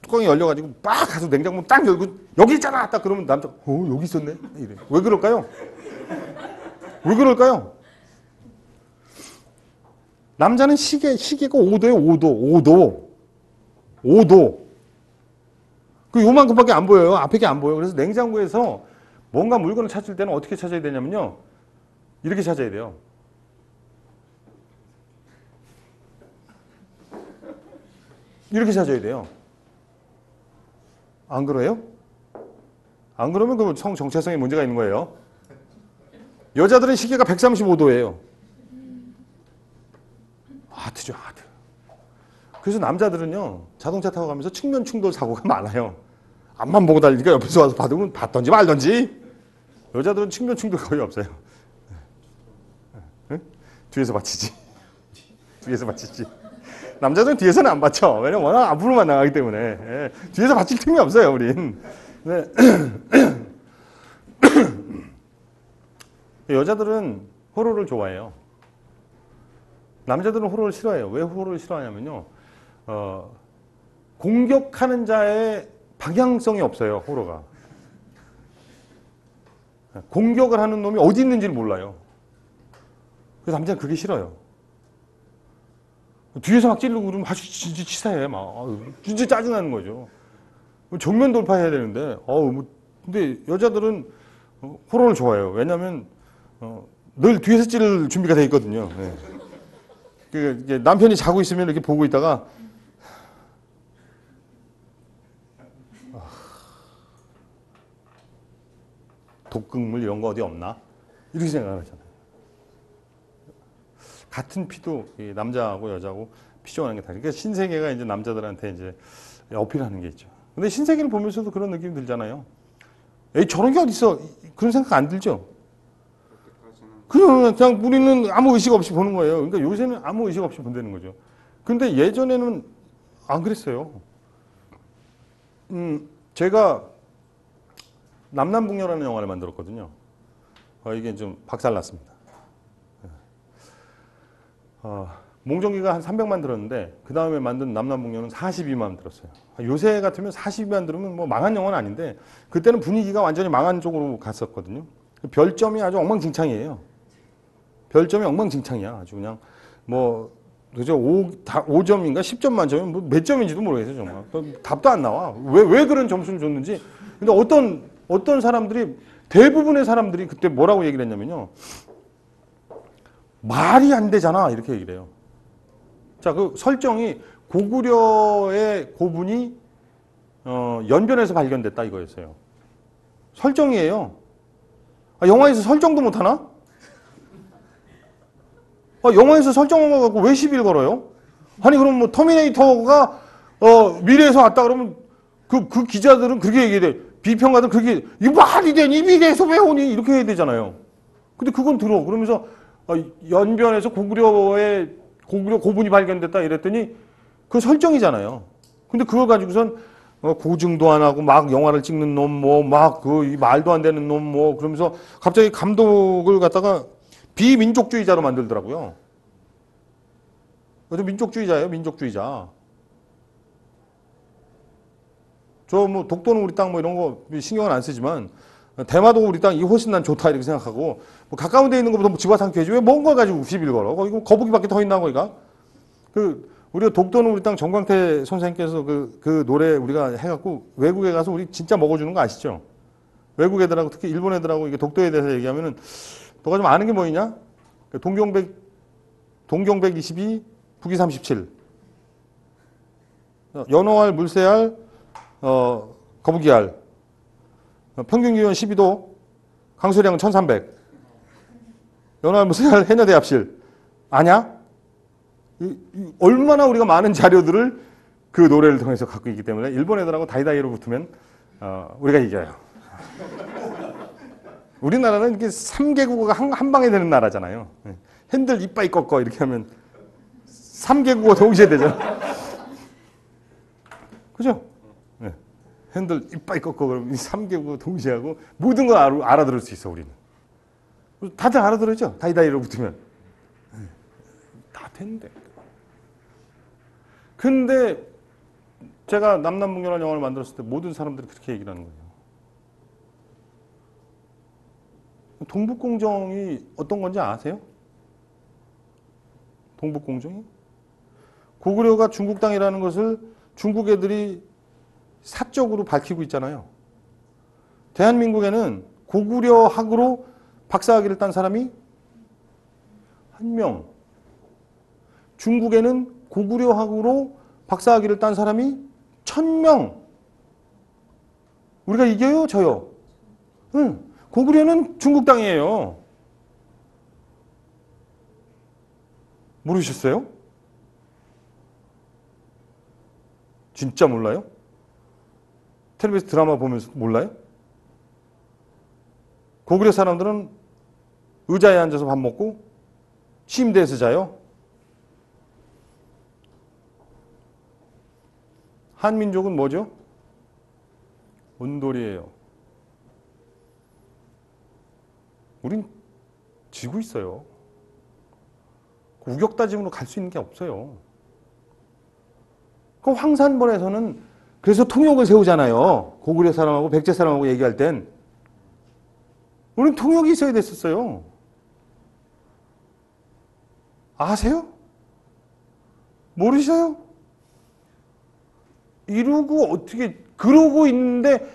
뚜껑이 열려가지고 막 가서 냉장고 딱 열고 여기 있잖아. 딱 그러면 남자가 여기 있었네. 이래. 왜 그럴까요? 왜 그럴까요? 남자는 시계가 5도예요. 5도. 그 요만큼밖에 안 보여요. 앞에 게 안 보여요. 그래서 냉장고에서 뭔가 물건을 찾을 때는 어떻게 찾아야 되냐면요. 이렇게 찾아야 돼요. 이렇게 찾아야 돼요. 안 그래요? 안 그러면 그 정체성에 문제가 있는 거예요. 여자들은 시계가 135도예요. 아트죠, 아트. 그래서 남자들은요, 자동차 타고 가면서 측면 충돌 사고가 많아요. 앞만 보고 달리니까 옆에서 와서 받으면 받던지 말던지. 여자들은 측면 충돌 거의 없어요. 응? 뒤에서 받치지. 뒤에서 받치지. 남자들은 뒤에서는 안 받쳐. 왜냐면 워낙 앞으로만 나가기 때문에. 예. 뒤에서 받칠 틈이 없어요, 우린. 네. 여자들은 호러를 좋아해요. 남자들은 호러를 싫어해요. 왜 호러를 싫어하냐면요. 공격하는 자의 방향성이 없어요, 호러가. 공격을 하는 놈이 어디 있는지를 몰라요. 그래서 남자는 그게 싫어요. 뒤에서 막 찌르고 그러면 아주 진짜 치사해. 막. 진짜 짜증나는 거죠. 정면 돌파해야 되는데, 근데 여자들은 호러를 좋아해요. 왜냐면, 늘 뒤에서 찌를 준비가 돼 있거든요. 네. 남편이 자고 있으면 이렇게 보고 있다가 독극물 이런 거 어디 없나? 이렇게 생각을 하잖아요. 같은 피도 이 남자하고 여자하고 피 좋아하는 게 다르니까 그러니까 신세계가 이제 남자들한테 이제 어필하는 게 있죠. 근데 신세계를 보면서도 그런 느낌이 들잖아요. 에이, 저런 게 어딨어? 그런 생각 안 들죠? 그냥 우리는 아무 의식 없이 보는 거예요. 그러니까 요새는 아무 의식 없이 본다는 거죠. 근데 예전에는 안 그랬어요. 제가 남남북녀라는 영화를 만들었거든요. 이게 좀 박살났습니다. 몽정기가 한 300만 들었는데 그 다음에 만든 남남북녀는 42만 들었어요. 요새 같으면 42만 들으면 뭐 망한 영화는 아닌데 그때는 분위기가 완전히 망한 쪽으로 갔었거든요. 별점이 아주 엉망진창이에요. 별점이 엉망진창이야. 아주 그냥 뭐 그죠? 5점인가 10점 만점이면 뭐 몇 점인지도 모르겠어요. 정말 답도 안 나와. 왜 그런 점수를 줬는지. 근데 어떤 사람들이 대부분의 사람들이 그때 뭐라고 얘기를 했냐면요. 말이 안 되잖아 이렇게 얘기를 해요. 자, 그 설정이 고구려의 고분이 연변에서 발견됐다 이거였어요. 설정이에요. 영화에서 설정도 못하나? 영화에서 설정한 거 갖고 왜 시비를 걸어요? 아니 그럼 뭐 터미네이터가 미래에서 왔다 그러면 그 기자들은 그렇게 얘기해. 비평가들은 그렇게 이 말이 되니 미래에서 왜 오니 이렇게 해야 되잖아요. 근데 그건 들어. 그러면서 연변에서 고구려 고분이 발견됐다 이랬더니 그 설정이잖아요. 근데 그걸 가지고선 고증도 안 하고 막 영화를 찍는 놈 이 말도 안 되는 놈 그러면서 갑자기 감독을 갖다가 비민족주의자로 만들더라고요. 그래서 민족주의자예요, 민족주의자. 저 뭐 독도는 우리 땅 뭐 이런 거 신경은 안 쓰지만 대마도 우리 땅이 훨씬 난 좋다 이렇게 생각하고 뭐 가까운 데 있는 것보다 뭐 집어삼켜야지 왜 먼 걸 가지고 시비를 걸어? 이거 거북이밖에 더 있나 거기가? 우리가 독도는 우리 땅 정광태 선생님께서 그 노래 우리가 해갖고 외국에 가서 우리 진짜 먹어주는 거 아시죠? 외국 애들하고 특히 일본 애들하고 이게 독도에 대해서 얘기하면은 너가 좀 아는 게 뭐 있냐? 동경백 22, 북위 37. 연어알, 물새알, 거북이알. 평균기온 12도, 강수량은 1300. 연어알, 물새알, 해녀대합실. 아냐? 얼마나 우리가 많은 자료들을 그 노래를 통해서 갖고 있기 때문에 일본 애들하고 다이다이로 붙으면 우리가 이겨요. 우리나라는 이렇게 3개국어가 한 방에 되는 나라잖아요. 핸들 이빠이 꺾어 이렇게 하면 3개국어 동시에 되죠. 그죠? 네. 핸들 이빠이 꺾어 그러면 3개국어 동시에 하고 모든 걸 알아들을 수 있어 우리는. 다들 알아들었죠? 다이다이로 붙으면. 다 됐는데. 근데 제가 남남북녀라는 영화를 만들었을 때 모든 사람들이 그렇게 얘기를 하는 거예요. 동북공정이 어떤 건지 아세요? 동북공정이? 고구려가 중국 땅이라는 것을 중국 애들이 사적으로 밝히고 있잖아요. 대한민국에는 고구려학으로 박사학위를 딴 사람이 1명. 중국에는 고구려학으로 박사학위를 딴 사람이 1000명. 우리가 이겨요? 져요? 응. 고구려는 중국 땅이에요. 모르셨어요? 진짜 몰라요? 텔레비전 드라마 보면서 몰라요? 고구려 사람들은 의자에 앉아서 밥 먹고 침대에서 자요. 한민족은 뭐죠? 온돌이에요. 우린 지고 있어요. 우격다짐으로 갈 수 있는 게 없어요. 그 황산벌에서는 그래서 통역을 세우잖아요. 고구려 사람하고 백제 사람하고 얘기할 땐. 우리는 통역이 있어야 됐었어요. 아세요? 모르셔요? 이러고 어떻게 그러고 있는데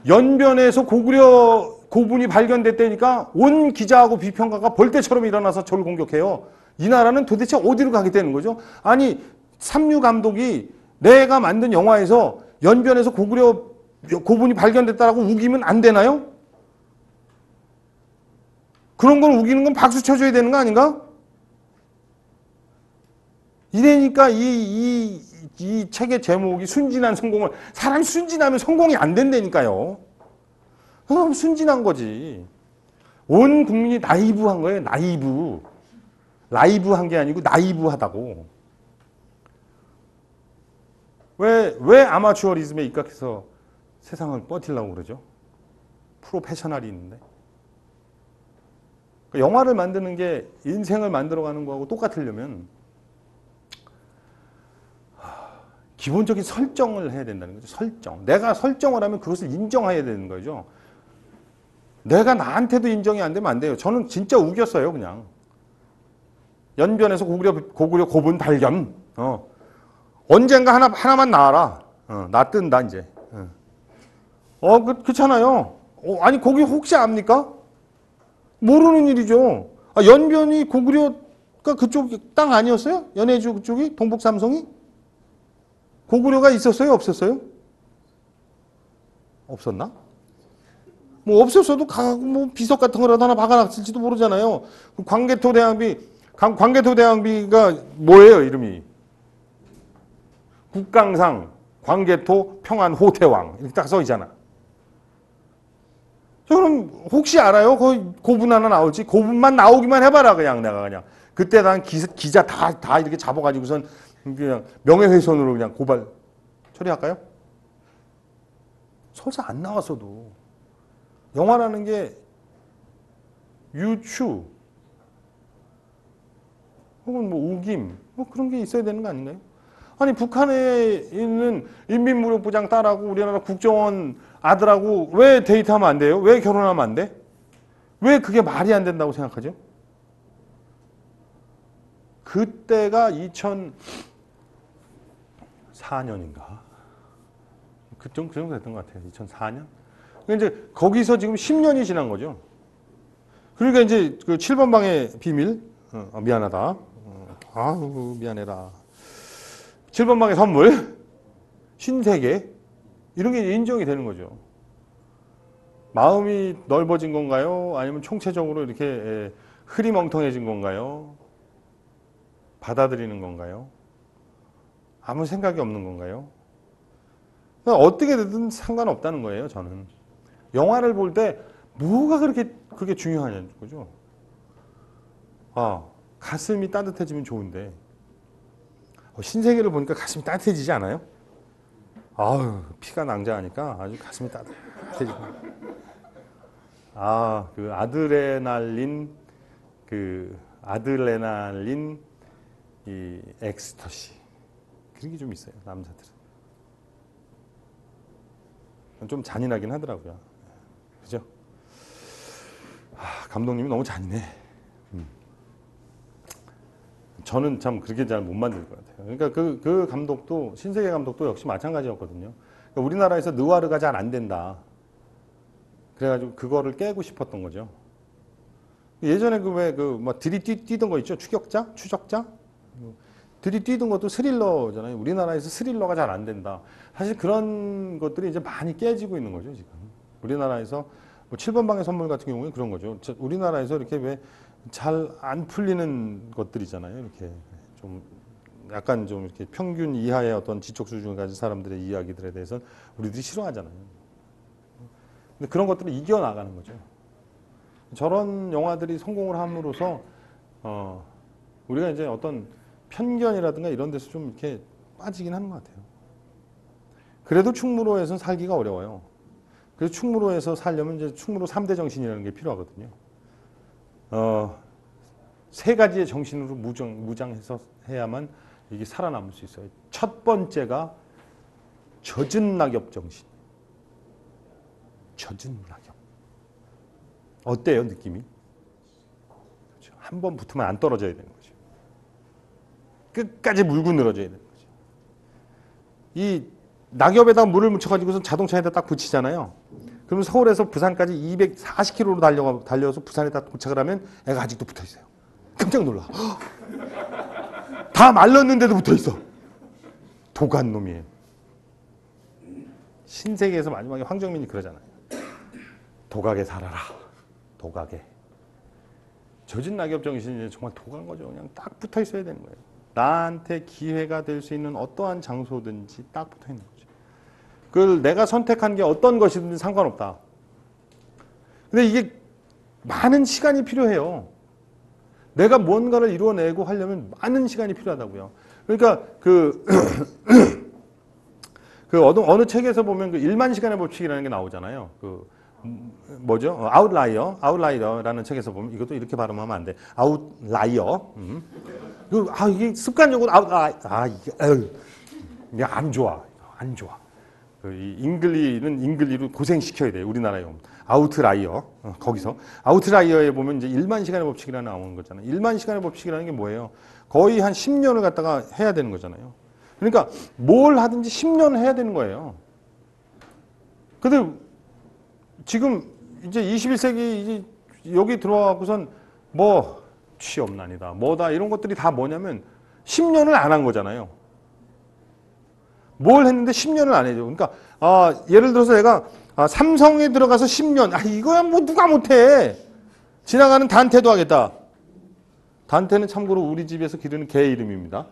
연변에서 고구려 고분이 발견됐다니까 온 기자하고 비평가가 벌떼처럼 일어나서 저를 공격해요. 이 나라는 도대체 어디로 가게 되는 거죠? 아니 삼류 감독이 내가 만든 영화에서 연변에서 고구려 고분이 발견됐다라고 우기면 안 되나요? 그런 걸 우기는 건 박수 쳐줘야 되는 거 아닌가? 이러니까 이 책의 제목이 순진한 성공을, 사람이 순진하면 성공이 안 된다니까요. 그럼 순진한 거지. 온 국민이 나이브한 거예요. 나이브. 라이브한 게 아니고 나이브하다고. 왜 아마추어리즘에 입각해서 세상을 버티려고 그러죠? 프로페셔널이 있는데. 영화를 만드는 게 인생을 만들어가는 거하고 똑같으려면 기본적인 설정을 해야 된다는 거죠. 설정. 내가 설정을 하면 그것을 인정해야 되는 거죠. 내가 나한테도 인정이 안 되면 안 돼요. 저는 진짜 우겼어요, 그냥. 연변에서 고구려 고분 발견. 언젠가 하나만 나와라. 나 뜬다, 이제. 그렇잖아요. 아니, 거기 혹시 압니까? 모르는 일이죠. 연변이 고구려가 그쪽 땅 아니었어요? 연해주 그쪽이? 동북 삼성이? 고구려가 있었어요? 없었어요? 없었나? 뭐 없었어도 뭐 비석 같은 거라도 하나 박아놨을지도 모르잖아요. 광개토 대왕비가 뭐예요, 이름이? 국강상 광개토 평안 호태왕 이렇게 딱 써 있잖아. 그럼 혹시 알아요? 거기 고분 하나 나올지? 고분만 나오기만 해봐라, 그냥 내가 그냥. 그때 난 기자 다 이렇게 잡아가지고선 그냥 명예훼손으로 그냥 고발 처리할까요? 설사 안 나왔어도 영화라는 게 유추 혹은 뭐 우김 뭐 그런 게 있어야 되는 거 아닌가요? 아니 북한에 있는 인민무력부장 딸하고 우리나라 국정원 아들하고 왜 데이트하면 안 돼요? 왜 결혼하면 안 돼? 왜 그게 말이 안 된다고 생각하죠? 그때가 2004년인가? 그 정도 됐던 것 같아요. 2004년? 이제 거기서 지금 10년이 지난 거죠. 그러니까 이제 그 7번 방의 비밀, 미안하다. 아유, 미안해라. 7번 방의 선물, 신세계, 이런 게 인정이 되는 거죠. 마음이 넓어진 건가요? 아니면 총체적으로 이렇게 흐리멍텅해진 건가요? 받아들이는 건가요? 아무 생각이 없는 건가요? 어떻게 되든 상관없다는 거예요, 저는. 영화를 볼 때 뭐가 그렇게 중요하냐는 거죠. 가슴이 따뜻해지면 좋은데 신세계를 보니까 가슴이 따뜻해지지 않아요? 아유, 피가 낭자하니까 아주 가슴이 따뜻해지고. 그 아드레날린 이 엑스터시 그런 게 좀 있어요, 남자들은. 좀 잔인하긴 하더라고요. 그죠? 감독님이 너무 잔인해. 저는 참 그렇게 잘 못 만들 것 같아요. 그러니까 그 감독도, 신세계 감독도 역시 마찬가지였거든요. 그러니까 우리나라에서 느와르가 잘 안 된다. 그래가지고 그거를 깨고 싶었던 거죠. 예전에 막 들이뛰던 거 있죠? 추적자? 들이뛰던 것도 스릴러잖아요. 우리나라에서 스릴러가 잘 안 된다. 사실 그런 것들이 이제 많이 깨지고 있는 거죠, 지금. 우리나라에서 뭐 7번 방의 선물 같은 경우에 그런 거죠. 우리나라에서 이렇게 왜 잘 안 풀리는 것들이잖아요. 이렇게 좀 약간 좀 이렇게 평균 이하의 어떤 지적 수준을 가진 사람들의 이야기들에 대해서 우리들이 싫어하잖아요. 근데 그런 것들을 이겨나가는 거죠. 저런 영화들이 성공을 함으로써 우리가 이제 어떤 편견이라든가 이런 데서 좀 이렇게 빠지긴 하는 것 같아요. 그래도 충무로에서는 살기가 어려워요. 그래서 충무로에서 살려면 이제 충무로 3대 정신이라는 게 필요하거든요. 세 가지의 정신으로 무장해서 해야만 이게 살아남을 수 있어요. 첫 번째가 젖은 낙엽 정신. 젖은 낙엽. 어때요, 느낌이? 그렇죠. 한 번 붙으면 안 떨어져야 되는 거죠. 끝까지 물고 늘어져야 되는 거죠. 이 낙엽에다 물을 묻혀가지고서 자동차에다 딱 붙이잖아요. 그러면 서울에서 부산까지 240km로 달려서 부산에 딱 도착을 하면 애가 아직도 붙어 있어요. 깜짝 놀라. 다 말랐는데도 붙어 있어. 도간 놈이에요. 신세계에서 마지막에 황정민이 그러잖아요. 도각에 살아라. 도각에. 젖은 낙엽 정신이 정말 독한 거죠. 그냥 딱 붙어 있어야 되는 거예요. 나한테 기회가 될 수 있는 어떠한 장소든지 딱 붙어 있는 거죠. 그걸 내가 선택한 게 어떤 것이든지 상관없다. 근데 이게 많은 시간이 필요해요. 내가 뭔가를 이루어내고 하려면 많은 시간이 필요하다고요. 그러니까 어느 책에서 보면 그 1만 시간의 법칙이라는 게 나오잖아요. 뭐죠? 아웃라이어라는 책에서 보면 이것도 이렇게 발음하면 안 돼. 아웃라이어. 이게 습관적으로 이게 안 좋아. 이 잉글리는 잉글리로 고생시켜야 돼요. 우리나라에 오면. 아웃라이어. 거기서. 아웃라이어에 보면 이제 1만 시간의 법칙이라는 나오는 거잖아요. 1만 시간의 법칙이라는 게 뭐예요? 거의 한 10년을 갖다가 해야 되는 거잖아요. 그러니까 뭘 하든지 10년 해야 되는 거예요. 근데 지금 이제 21세기 이제 여기 들어와갖고선 뭐 취업난이다, 뭐다 이런 것들이 다 뭐냐면 10년을 안 한 거잖아요. 뭘 했는데 10년을 안 해줘. 그러니까 예를 들어서 내가 삼성에 들어가서 10년, 이거야 뭐 누가 못해. 지나가는 단테도 하겠다. 단테는 참고로 우리 집에서 기르는 개 이름입니다.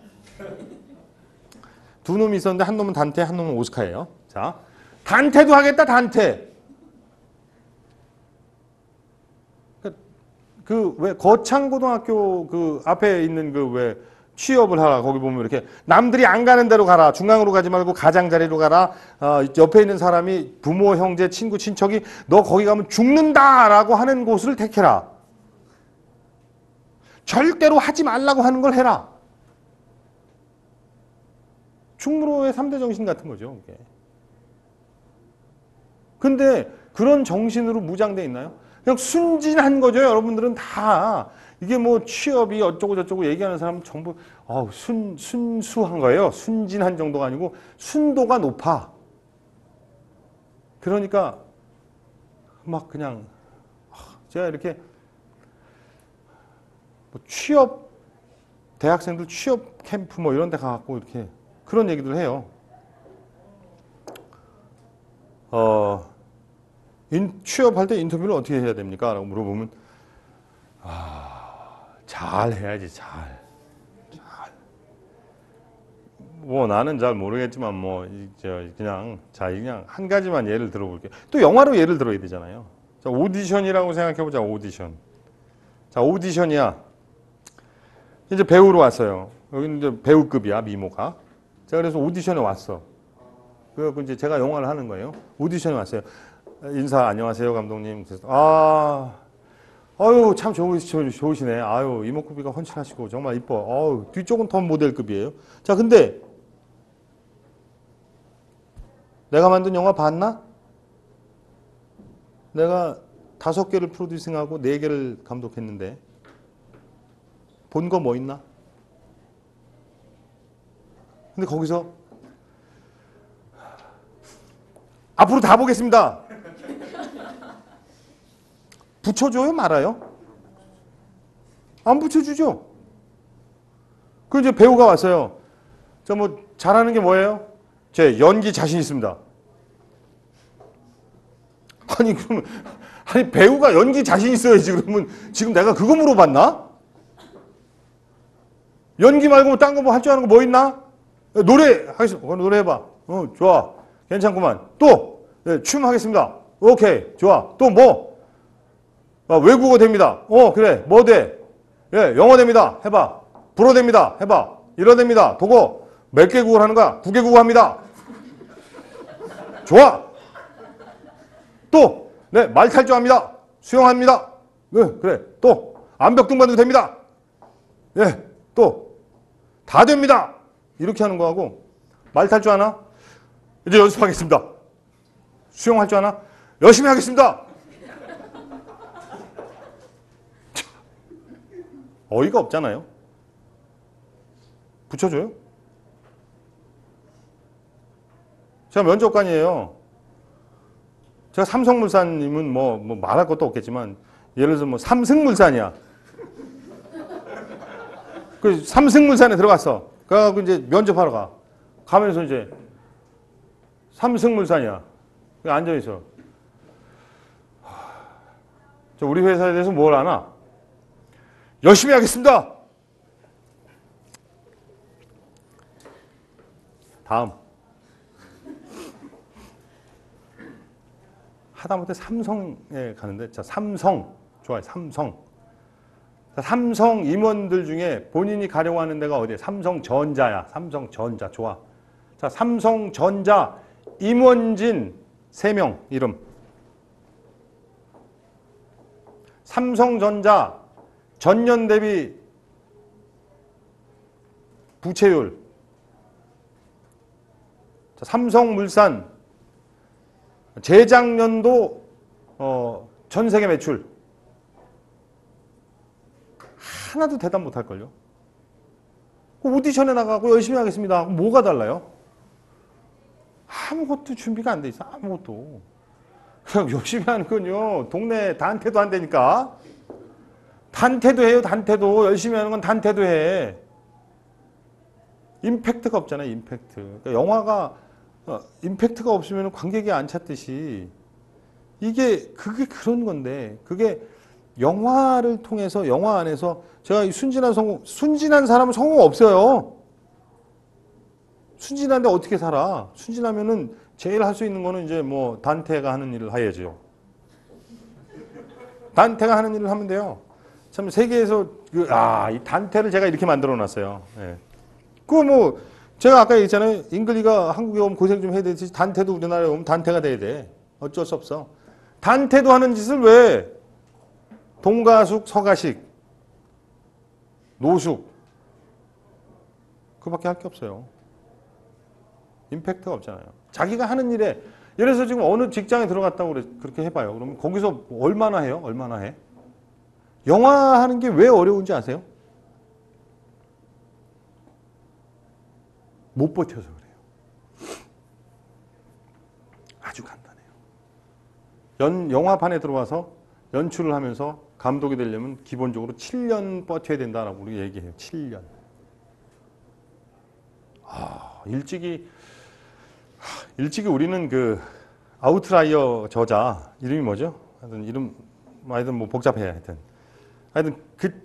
두 놈이 있었는데 한 놈은 단테, 한 놈은 오스카예요. 자, 단테도 하겠다, 단테. 왜 거창고등학교 그 앞에 있는 왜 취업을 하라. 거기 보면 이렇게 남들이 안 가는 데로 가라. 중앙으로 가지 말고 가장자리로 가라. 옆에 있는 사람이 부모, 형제, 친구, 친척이 너 거기 가면 죽는다라고 하는 곳을 택해라. 절대로 하지 말라고 하는 걸 해라. 충무로의 3대 정신 같은 거죠. 이게. 근데 그런 정신으로 무장돼 있나요? 그냥 순진한 거죠. 여러분들은 다. 이게 뭐 취업이 어쩌고 저쩌고 얘기하는 사람은 전부 순수한 거예요. 순진한 정도가 아니고 순도가 높아. 그러니까 막 그냥 제가 이렇게 뭐 취업 대학생들 취업 캠프 뭐 이런 데 가갖고 이렇게 그런 얘기들 해요. 취업할 때 인터뷰를 어떻게 해야 됩니까? 라고 물어보면 잘 해야지. 잘. 뭐 나는 잘 모르겠지만 뭐 그냥 한 가지만 예를 들어볼게요. 또 영화로 예를 들어야 되잖아요. 자, 오디션이라고 생각해 보자. 오디션. 자, 오디션이야. 이제 배우로 왔어요. 여기는 이제 배우급이야, 미모가. 자, 그래서 오디션에 왔어. 그래서 이제 제가 영화를 하는 거예요. 오디션에 왔어요. 인사 안녕하세요 감독님. 그래서 아유 참 좋으시네. 아유 이목구비가 훤칠하시고 정말 이뻐. 뒤쪽은 더 모델급이에요. 자 근데 내가 만든 영화 봤나? 내가 5개를 프로듀싱하고 4개를 감독했는데 본 거 뭐 있나? 근데 거기서 앞으로 다 보겠습니다. 붙여줘요? 말아요? 안 붙여주죠? 그 이제 배우가 왔어요. 저 뭐 잘하는 게 뭐예요? 제 연기 자신 있습니다. 아니 배우가 연기 자신 있어야지. 그러면 지금 내가 그거 물어봤나? 연기 말고 뭐 딴 거 뭐 할 줄 아는 거 뭐 있나? 노래 하겠습니다. 노래 해봐. 좋아. 괜찮구만. 또 춤 하겠습니다. 오케이. 좋아. 또 뭐? 외국어 됩니다. 그래. 뭐 돼? 영어 됩니다. 해봐. 불어 됩니다. 해봐. 일어 됩니다. 독어. 몇 개국어를 하는 거야? 9개국어 합니다. 좋아. 또, 말 탈 줄 압니다. 수영합니다. 그래. 또, 암벽등반도 됩니다. 또, 다 됩니다. 이렇게 하는 거하고, 말 탈 줄 아나? 이제 연습하겠습니다. 수영할 줄 아나? 열심히 하겠습니다. 어이가 없잖아요. 붙여줘요? 제가 면접관이에요. 제가 삼성물산님은 뭐 말할 것도 없겠지만 예를 들어서 뭐 삼승물산이야. 그 삼승물산에 들어갔어. 그래갖고 이제 면접하러 가. 가면서 이제 삼승물산이야. 앉아있어. 저 우리 회사에 대해서 뭘 아나? 열심히 하겠습니다. 다음. 하다못해 삼성에 가는데, 자, 삼성. 좋아요. 삼성. 자, 삼성 임원들 중에 본인이 가려고 하는 데가 어디야? 삼성전자야. 삼성전자. 좋아. 자, 삼성전자 임원진 3명 이름. 삼성전자 전년 대비 부채율. 자, 삼성물산 재작년도 전 세계 매출 하나도 대답 못할걸요. 오디션에 나가고 열심히 하겠습니다. 뭐가 달라요? 아무것도 준비가 안 돼 있어. 아무것도. 그냥 열심히 하는 건요. 동네 단테도 안 되니까. 단테도 해요. 단테도. 열심히 하는 건 단테도 해. 임팩트가 없잖아요. 임팩트. 그러니까 영화가 임팩트가 없으면 관객이 안 찾듯이 그게 그런 건데 그게 영화를 통해서 영화 안에서 제가 순진한 사람은 성공 없어요. 순진한데 어떻게 살아? 순진하면은 제일 할 수 있는 거는 이제 뭐 단테가 하는 일을 해야죠. 단테가 하는 일을 하면 돼요. 참 세계에서 이 단테를 제가 이렇게 만들어 놨어요. 예. 그거 뭐 제가 아까 얘기했잖아요. 잉글리가 한국에 오면 고생 좀 해야 되지. 단테도 우리나라에 오면 단테가 돼야 돼. 어쩔 수 없어. 단테도 하는 짓을 왜 동가숙, 서가식, 노숙 그밖에 할 게 없어요. 임팩트가 없잖아요. 자기가 하는 일에 예를 들어서 지금 어느 직장에 들어갔다고 그렇게 해봐요. 그러면 거기서 얼마나 해요? 얼마나 해? 영화 하는 게 왜 어려운지 아세요? 못 버텨서 그래요. 아주 간단해요. 영화판에 들어와서 연출을 하면서 감독이 되려면 기본적으로 7년 버텨야 된다라고 우리가 얘기해요. 7년. 일찍이 우리는 그 아웃라이어 저자 이름이 뭐죠? 하여튼 뭐 복잡해 하여튼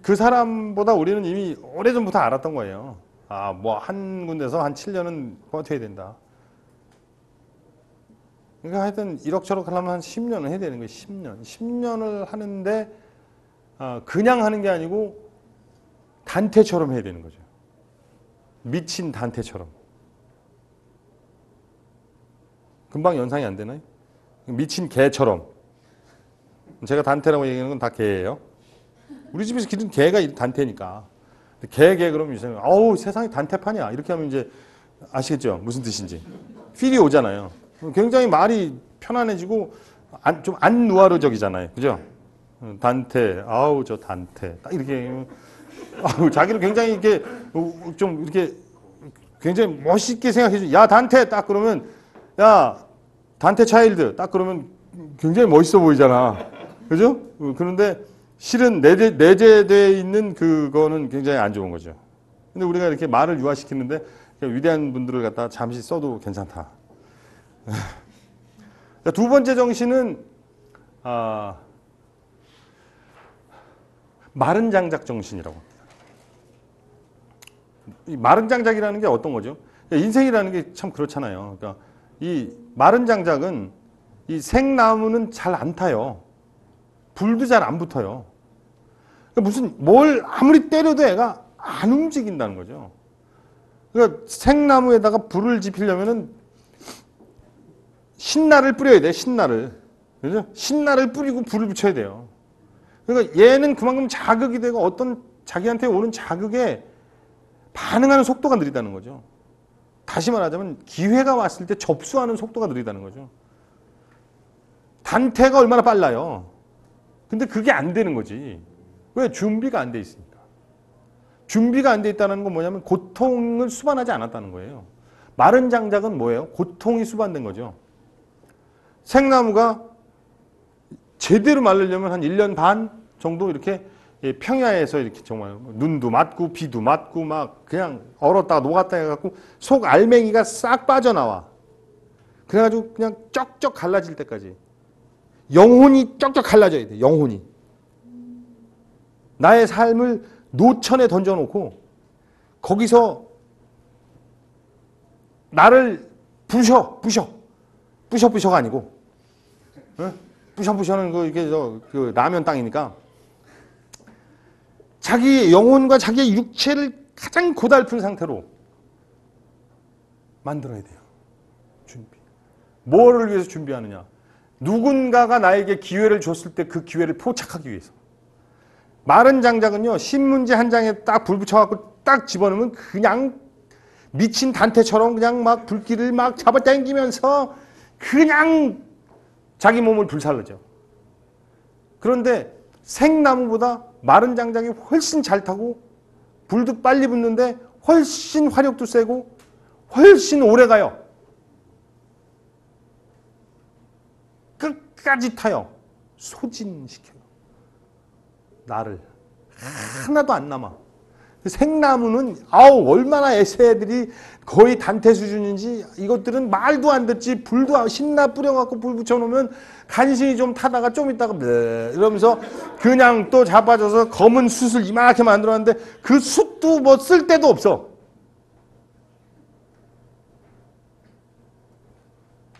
그 사람보다 우리는 이미 오래전부터 알았던 거예요. 뭐 한 군데서 한 7년은 버텨야 된다. 그러니까 하여튼 이럭저럭 하려면 한 10년을 해야 되는 거예요. 10년. 10년을 하는데 그냥 하는 게 아니고 단테처럼 해야 되는 거죠. 미친 단테처럼. 금방 연상이 안 되나요? 미친 개처럼. 제가 단테라고 얘기하는 건 다 개예요. 우리 집에서 기른 개가 단테니까. 개 그러면 이제 세상이 단테판이야. 이렇게 하면 이제 아시겠죠? 무슨 뜻인지. 필이 오잖아요. 굉장히 말이 편안해지고 좀 안누아르적이잖아요. 그죠? 단테. 저 단테. 딱 이렇게 자기를 굉장히 이렇게 좀 이렇게 굉장히 멋있게 생각해줘. 야, 단테 딱 그러면 야, 단테 차일드 딱 그러면 굉장히 멋있어 보이잖아. 그죠? 그런데 실은 내재되어 있는 그거는 굉장히 안 좋은 거죠. 근데 우리가 이렇게 말을 유화시키는데 위대한 분들을 갖다 잠시 써도 괜찮다. 두 번째 정신은 마른 장작 정신이라고 합니다. 이 마른 장작이라는 게 어떤 거죠? 인생이라는 게 참 그렇잖아요. 그러니까 이 마른 장작은 이 생나무는 잘 안 타요. 불도 잘 안 붙어요. 그러니까 뭘 아무리 때려도 애가 안 움직인다는 거죠. 그러니까 생나무에다가 불을 지피려면은 신나를 뿌려야 돼. 신나를. 그죠? 신나를 뿌리고 불을 붙여야 돼요. 그러니까 얘는 그만큼 자극이 되고 어떤 자기한테 오는 자극에 반응하는 속도가 느리다는 거죠. 다시 말하자면 기회가 왔을 때 접수하는 속도가 느리다는 거죠. 단테가 얼마나 빨라요. 근데 그게 안 되는 거지. 왜? 준비가 안 돼 있으니까. 준비가 안 돼 있다는 건 뭐냐면 고통을 수반하지 않았다는 거예요. 마른 장작은 뭐예요? 고통이 수반된 거죠. 생나무가 제대로 마르려면 한 1년 반 정도 이렇게 평야에서 이렇게 정말 눈도 맞고 비도 맞고 막 그냥 얼었다가 녹았다 해갖고 속 알맹이가 싹 빠져나와. 그래가지고 그냥 쩍쩍 갈라질 때까지. 영혼이 쩍쩍 갈라져야 돼. 영혼이. 나의 삶을 노천에 던져놓고 거기서 나를 부셔가 아니고, 어? 부셔는 이게 그 라면 땅이니까 자기 영혼과 자기의 육체를 가장 고달픈 상태로 만들어야 돼요. 준비. 뭐를 위해서 준비하느냐? 누군가가 나에게 기회를 줬을 때 그 기회를 포착하기 위해서. 마른 장작은요, 신문지 한 장에 딱 불 붙여갖고 딱 집어넣으면 그냥 미친 단테처럼 그냥 막 불길을 막 잡아당기면서 그냥 자기 몸을 불살르죠. 그런데 생나무보다 마른 장작이 훨씬 잘 타고 불도 빨리 붙는데 훨씬 화력도 세고 훨씬 오래 가요. 끝까지 타요. 소진시켜요. 나를. 하나도 안 남아. 생나무는 얼마나 애새들이 거의 단테 수준인지 이것들은 말도 안 듣지. 불도 신나 뿌려갖고 불 붙여놓으면 간신히 좀 타다가 좀 있다가 이러면서 그냥 또 자빠져서 검은 숯을 이만하게 만들었는데 그 숯도 뭐 쓸 데도 없어.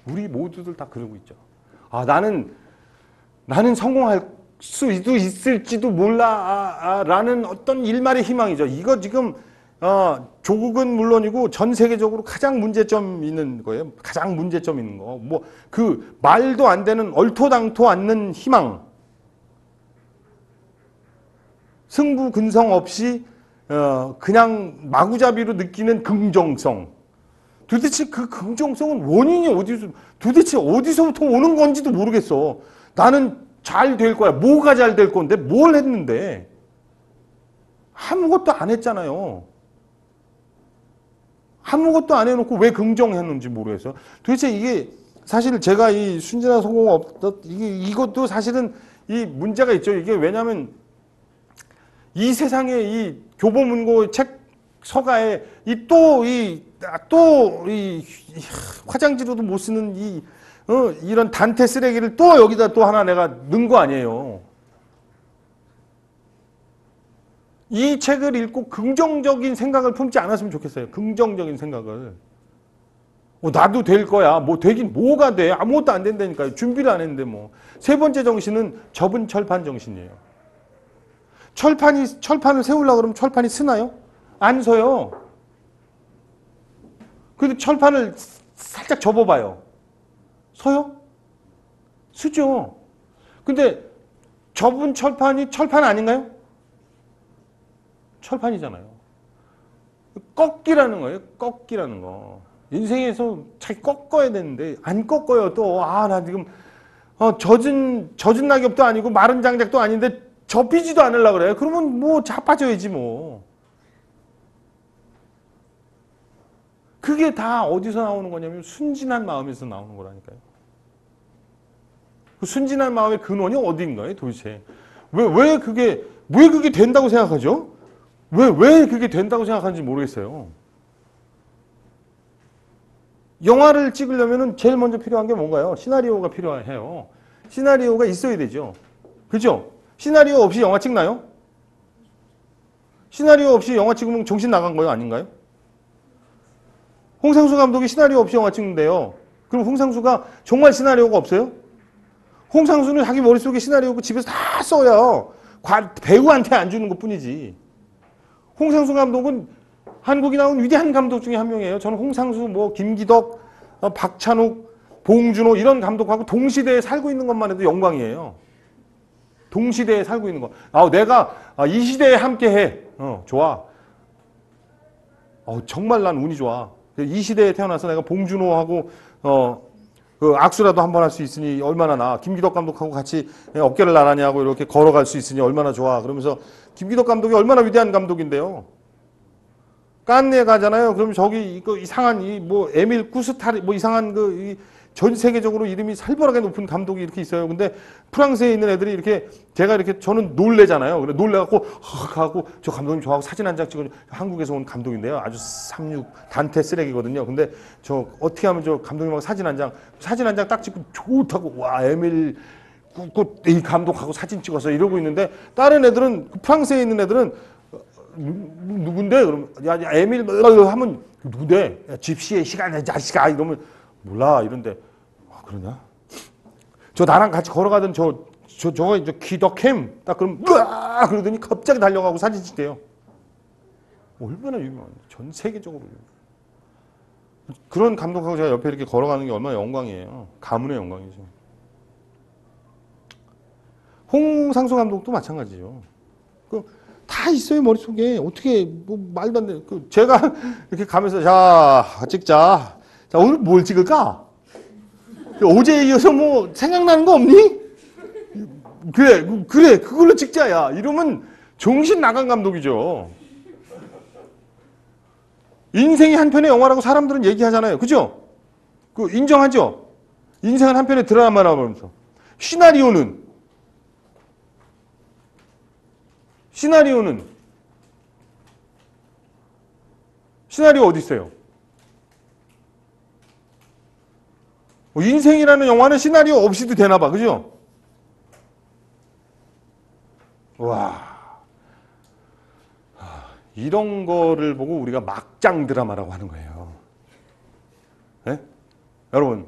우리 모두들 다 그러고 있죠. 나는 성공할 수도 있을지도 몰라 라는 어떤 일말의 희망이죠. 이거 지금 조국은 물론이고 전 세계적으로 가장 문제점 있는 거예요. 가장 문제점 있는 거. 뭐 그 말도 안 되는 얼토당토 않는 희망. 승부근성 없이 그냥 마구잡이로 느끼는 긍정성. 도대체 그 긍정성은 원인이 도대체 어디서부터 오는 건지도 모르겠어. 나는 잘 될 거야. 뭐가 잘 될 건데? 뭘 했는데? 아무것도 안 했잖아요. 아무것도 안 해놓고 왜 긍정했는지 모르겠어요. 도대체 이게 사실 제가 이 순진한 성공 이것도 사실은 이 문제가 있죠. 이게 왜냐하면 이 세상에 이 교보문고 책 서가에 이 화장지로도 못 쓰는 이런 단테 쓰레기를 또 여기다 또 하나 내가 넣은 거 아니에요. 이 책을 읽고 긍정적인 생각을 품지 않았으면 좋겠어요. 긍정적인 생각을. 나도 될 거야. 뭐 되긴 뭐가 돼. 아무것도 안 된다니까요. 준비를 안 했는데 뭐. 세 번째 정신은 접은 철판 정신이에요. 철판을 세우려고 그러면 철판이 쓰나요? 안 서요. 근데 철판을 살짝 접어봐요. 서요? 쓰죠. 근데 접은 철판이 철판 아닌가요? 철판이잖아요. 꺾기라는 거예요. 꺾기라는 거. 인생에서 자기 꺾어야 되는데 안 꺾어요. 또 나 지금 젖은 낙엽도 아니고 마른 장작도 아닌데 접히지도 않으려고 그래요. 그러면 뭐 자빠져야지 뭐. 그게 다 어디서 나오는 거냐면 순진한 마음에서 나오는 거라니까요. 그 순진한 마음의 근원이 어디인가요, 도대체? 왜 그게 된다고 생각하죠? 왜 그게 된다고 생각하는지 모르겠어요. 영화를 찍으려면 제일 먼저 필요한 게 뭔가요? 시나리오가 필요해요. 시나리오가 있어야 되죠. 그죠? 시나리오 없이 영화 찍나요? 시나리오 없이 영화 찍으면 정신 나간 거예요? 아닌가요? 홍상수 감독이 시나리오 없이 영화 찍는데요. 그럼 홍상수가 정말 시나리오가 없어요? 홍상수는 자기 머릿속에 시나리오고 집에서 다 써요. 배우한테 안 주는 것 뿐이지. 홍상수 감독은 한국이 나온 위대한 감독 중에 한 명이에요. 저는 홍상수, 김기덕, 박찬욱, 봉준호 이런 감독하고 동시대에 살고 있는 것만 해도 영광이에요. 동시대에 살고 있는 거. 내가 이 시대에 함께해. 좋아. 정말 난 운이 좋아. 이 시대에 태어나서 내가 봉준호하고 그 악수라도 한번 할 수 있으니 얼마나 나. 김기덕 감독하고 같이 어깨를 나란히 하고 이렇게 걸어갈 수 있으니 얼마나 좋아. 그러면서 김기덕 감독이 얼마나 위대한 감독인데요. 깐느에 가잖아요. 그럼 저기 이상한 에밀 쿠스타리 이상한 전 세계적으로 이름이 살벌하게 높은 감독이 이렇게 있어요. 근데 프랑스에 있는 애들이 이렇게 제가 이렇게 저는 놀래잖아요. 그래 놀래갖고 하고 저 감독님 저하고 사진 한 장 찍어 한국에서 온 감독인데요. 아주 단테 쓰레기거든요. 근데 저 어떻게 하면 저 감독님하고 사진 한 장 딱 찍고 좋다고 와 에밀 이 감독하고 사진 찍어서 이러고 있는데 다른 애들은 프랑스에 있는 애들은 누군데? 그러면 야 에밀 하면 누군데? 야, 집시의 시간에 자식아 이러면 몰라 이런데 그러냐? 저 나랑 같이 걸어가던 저거 이제 키더캠 딱 그럼 으아 그러더니 갑자기 달려가고 사진 찍대요. 얼마나 유명한데 전 세계적으로 그런 감독하고 제가 옆에 이렇게 걸어가는 게 얼마나 영광이에요. 가문의 영광이죠. 홍상수 감독도 마찬가지죠. 다 있어요 머릿속에. 어떻게 뭐 말도 안 돼. 제가 이렇게 가면서 자 찍자. 자 오늘 뭘 찍을까? 어제에 이어서 뭐 생각나는 거 없니? 그래 그걸로 찍자야. 이러면 정신 나간 감독이죠. 인생이 한 편의 영화라고 사람들은 얘기하잖아요. 그죠? 인정하죠? 인생은 한 편의 드라마라고 그러면서. 시나리오는 시나리오 어디 있어요? 인생이라는 영화는 시나리오 없이도 되나 봐. 그죠? 와. 이런 거를 보고 우리가 막장 드라마라고 하는 거예요. 네? 여러분,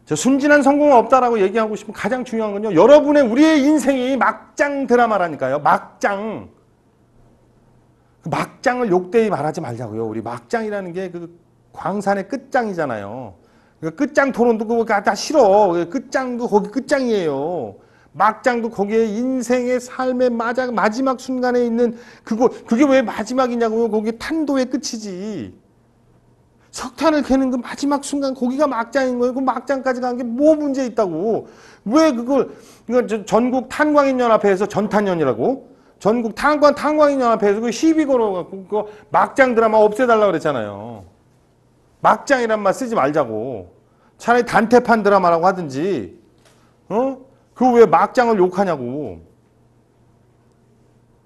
저 순진한 성공은 없다라고 얘기하고 싶은 가장 중요한 건요. 여러분의 우리의 인생이 막장 드라마라니까요. 막장. 막장을 욕되이 말하지 말자고요. 우리 막장이라는 게 그 광산의 끝장이잖아요. 끝장 토론도 그거 다 싫어. 끝장도 거기 끝장이에요. 막장도 거기에 인생의 삶의 마지막 순간에 있는 그게 왜 마지막이냐고요. 거기 탄도의 끝이지. 석탄을 캐는 그 마지막 순간 거기가 막장인 거예요. 그 막장까지 가는 게 뭐 문제 있다고. 왜 이거 전국 탄광인연합회에서 전탄연이라고 전국 탄광인연합회에서 그 시비 걸어갖고 그 막장 드라마 없애달라고 그랬잖아요. 막장이란 말 쓰지 말자고. 차라리 단테판 드라마라고 하든지. 그거 왜 막장을 욕하냐고.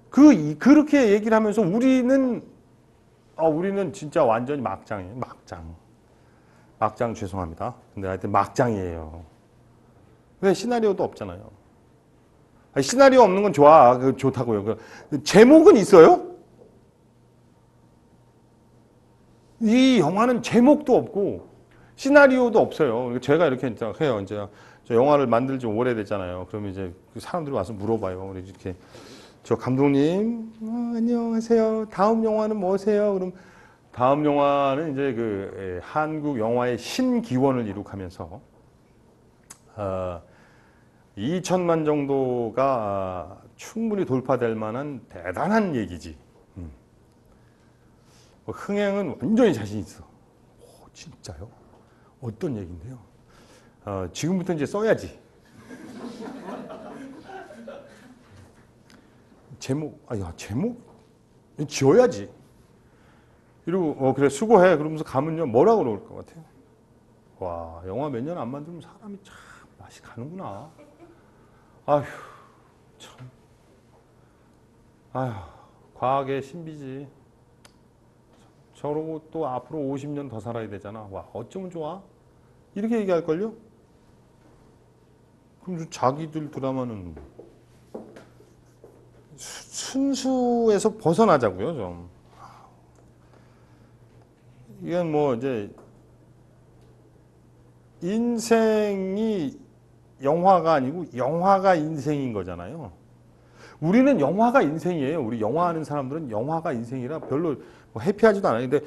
그렇게 얘기를 하면서 우리는 진짜 완전히 막장이에요. 막장 죄송합니다. 근데 하여튼 막장이에요. 왜 시나리오도 없잖아요. 아니, 시나리오 없는 건 좋아. 좋다고요. 제목은 있어요? 이 영화는 제목도 없고 시나리오도 없어요. 제가 이렇게 해요. 이제 저 영화를 만들 지 오래됐잖아요. 그러면 이제 사람들이 와서 물어봐요. 우리 이렇게 저 감독님 안녕하세요. 다음 영화는 뭐세요? 그럼 다음 영화는 이제 한국 영화의 신기원을 이룩하면서 2천만 정도가 충분히 돌파될 만한 대단한 얘기지. 흥행은 완전히 자신 있어. 오, 진짜요? 어떤 얘기인데요? 지금부터 이제 써야지. 제목 지어야지. 이러고 그래 수고해. 그러면서 가면요 뭐라고 그럴 것 같아요? 와 영화 몇 년 안 만들면 사람이 참 맛이 가는구나. 아휴 참. 아휴 과학의 신비지. 저러고 또 앞으로 50년 더 살아야 되잖아. 와 어쩌면 좋아? 이렇게 얘기할걸요? 그럼 자기들 드라마는 순수에서 벗어나자고요 좀. 이건 뭐 이제 인생이 영화가 아니고 영화가 인생인 거잖아요. 우리는 영화가 인생이에요. 우리 영화하는 사람들은 영화가 인생이라 별로 뭐 해피하지도 않아요. 근데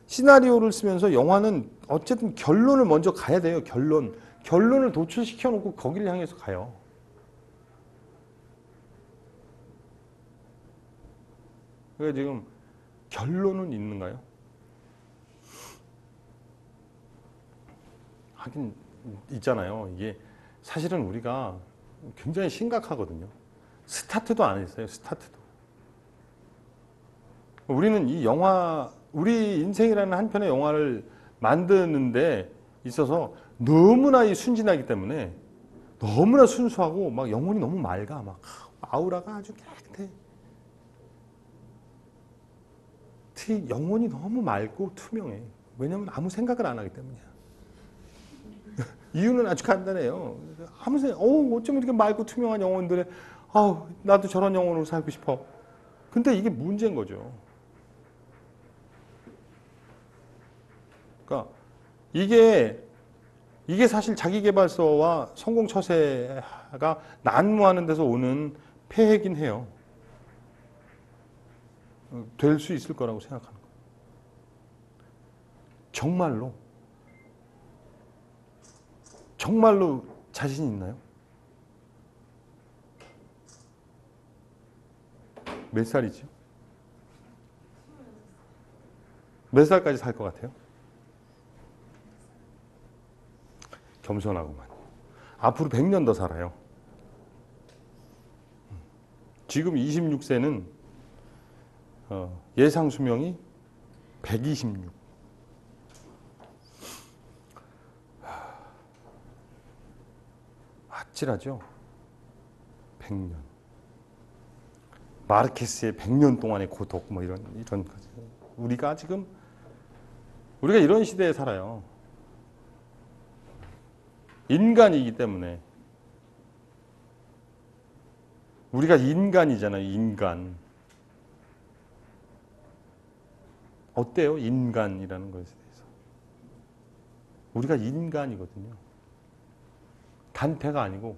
시나리오를 쓰면서 영화는 어쨌든 결론을 먼저 가야 돼요. 결론을 도출시켜 놓고 거기를 향해서 가요. 그러니까 지금 결론은 있는가요? 하긴 있잖아요. 이게 사실은 우리가 굉장히 심각하거든요. 스타트도 안 했어요. 스타트도. 우리는 우리 인생이라는 한 편의 영화를 만드는데 있어서 너무나 순진하기 때문에 너무나 순수하고 막 영혼이 너무 맑아. 막 아우라가 아주 깨끗해. 영혼이 너무 맑고 투명해. 왜냐하면 아무 생각을 안 하기 때문이야. 이유는 아주 간단해요. 하면서 어쩜 이렇게 맑고 투명한 영혼들의 나도 저런 영혼으로 살고 싶어. 근데 이게 문제인 거죠. 그러니까 이게 사실 자기계발서와 성공 처세가 난무하는 데서 오는 폐해긴 해요. 될 수 있을 거라고 생각하는 거예요. 정말로 자신 있나요? 몇 살이죠? 몇 살까지 살 것 같아요? 겸손하구만. 앞으로 100년 더 살아요. 지금 26세는 예상 수명이 126. 아찔하죠? 100년. 마르케스의 100년 동안의 고독 뭐 이런 우리가 이런 시대에 살아요. 인간이기 때문에. 우리가 인간이잖아요. 인간. 어때요? 인간이라는 것에 대해서. 우리가 인간이거든요. 단태가 아니고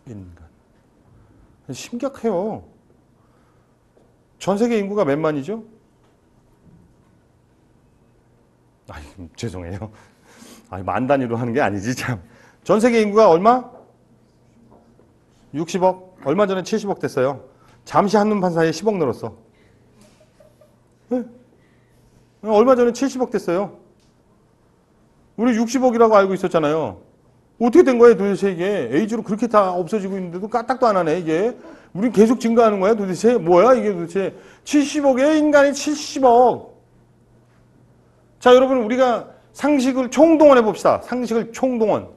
인간. 심각해요. 전 세계 인구가 몇 만이죠? 죄송해요. 만 단위로 하는 게 아니지 참. 전 세계 인구가 얼마? 60억. 얼마 전에 70억 됐어요. 잠시 한눈판 사이에 10억 늘었어. 네? 얼마 전에 70억 됐어요. 우리 60억이라고 알고 있었잖아요. 어떻게 된 거예요 도대체 이게. 에이즈로 그렇게 다 없어지고 있는데도 까딱도 안 하네 이게. 우린 계속 증가하는 거야 도대체. 뭐야 이게 도대체. 70억에 인간이 70억. 자 여러분 우리가 상식을 총동원해 봅시다. 상식을 총동원.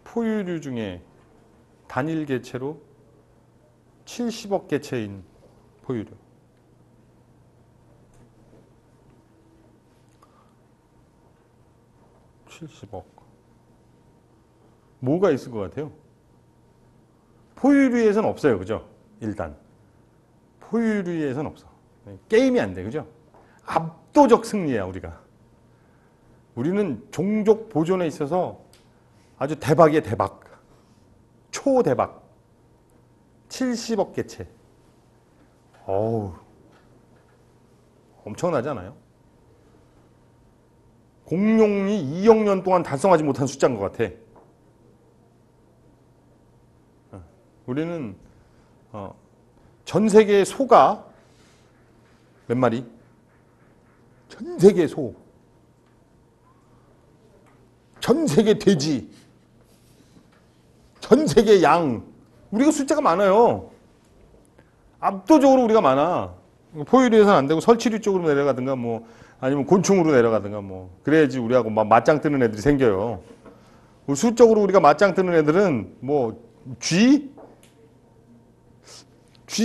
포유류 중에 단일 개체로 70억 개체인 포유류. 뭐가 있을 것 같아요? 포유류에서는 없어요. 그죠? 일단. 포유류에서는 없어. 게임이 안 돼. 그죠? 압도적 승리야, 우리가. 우리는 종족 보존에 있어서 아주 대박이에요, 대박. 초대박. 70억 개체. 어우. 엄청나지 않아요? 공룡이 2억 년 동안 달성하지 못한 숫자인 것 같아. 우리는 전 세계의 소가 몇 마리? 전 세계 소. 전 세계 돼지. 전 세계 양. 우리가 숫자가 많아요. 압도적으로 우리가 많아. 포유류에서는 안 되고 설치류 쪽으로 내려가든가 뭐 아니면 곤충으로 내려가든가 뭐 그래야지 우리하고 막 맞짱 뜨는 애들이 생겨요. 수적으로 우리가 맞짱 뜨는 애들은 뭐 쥐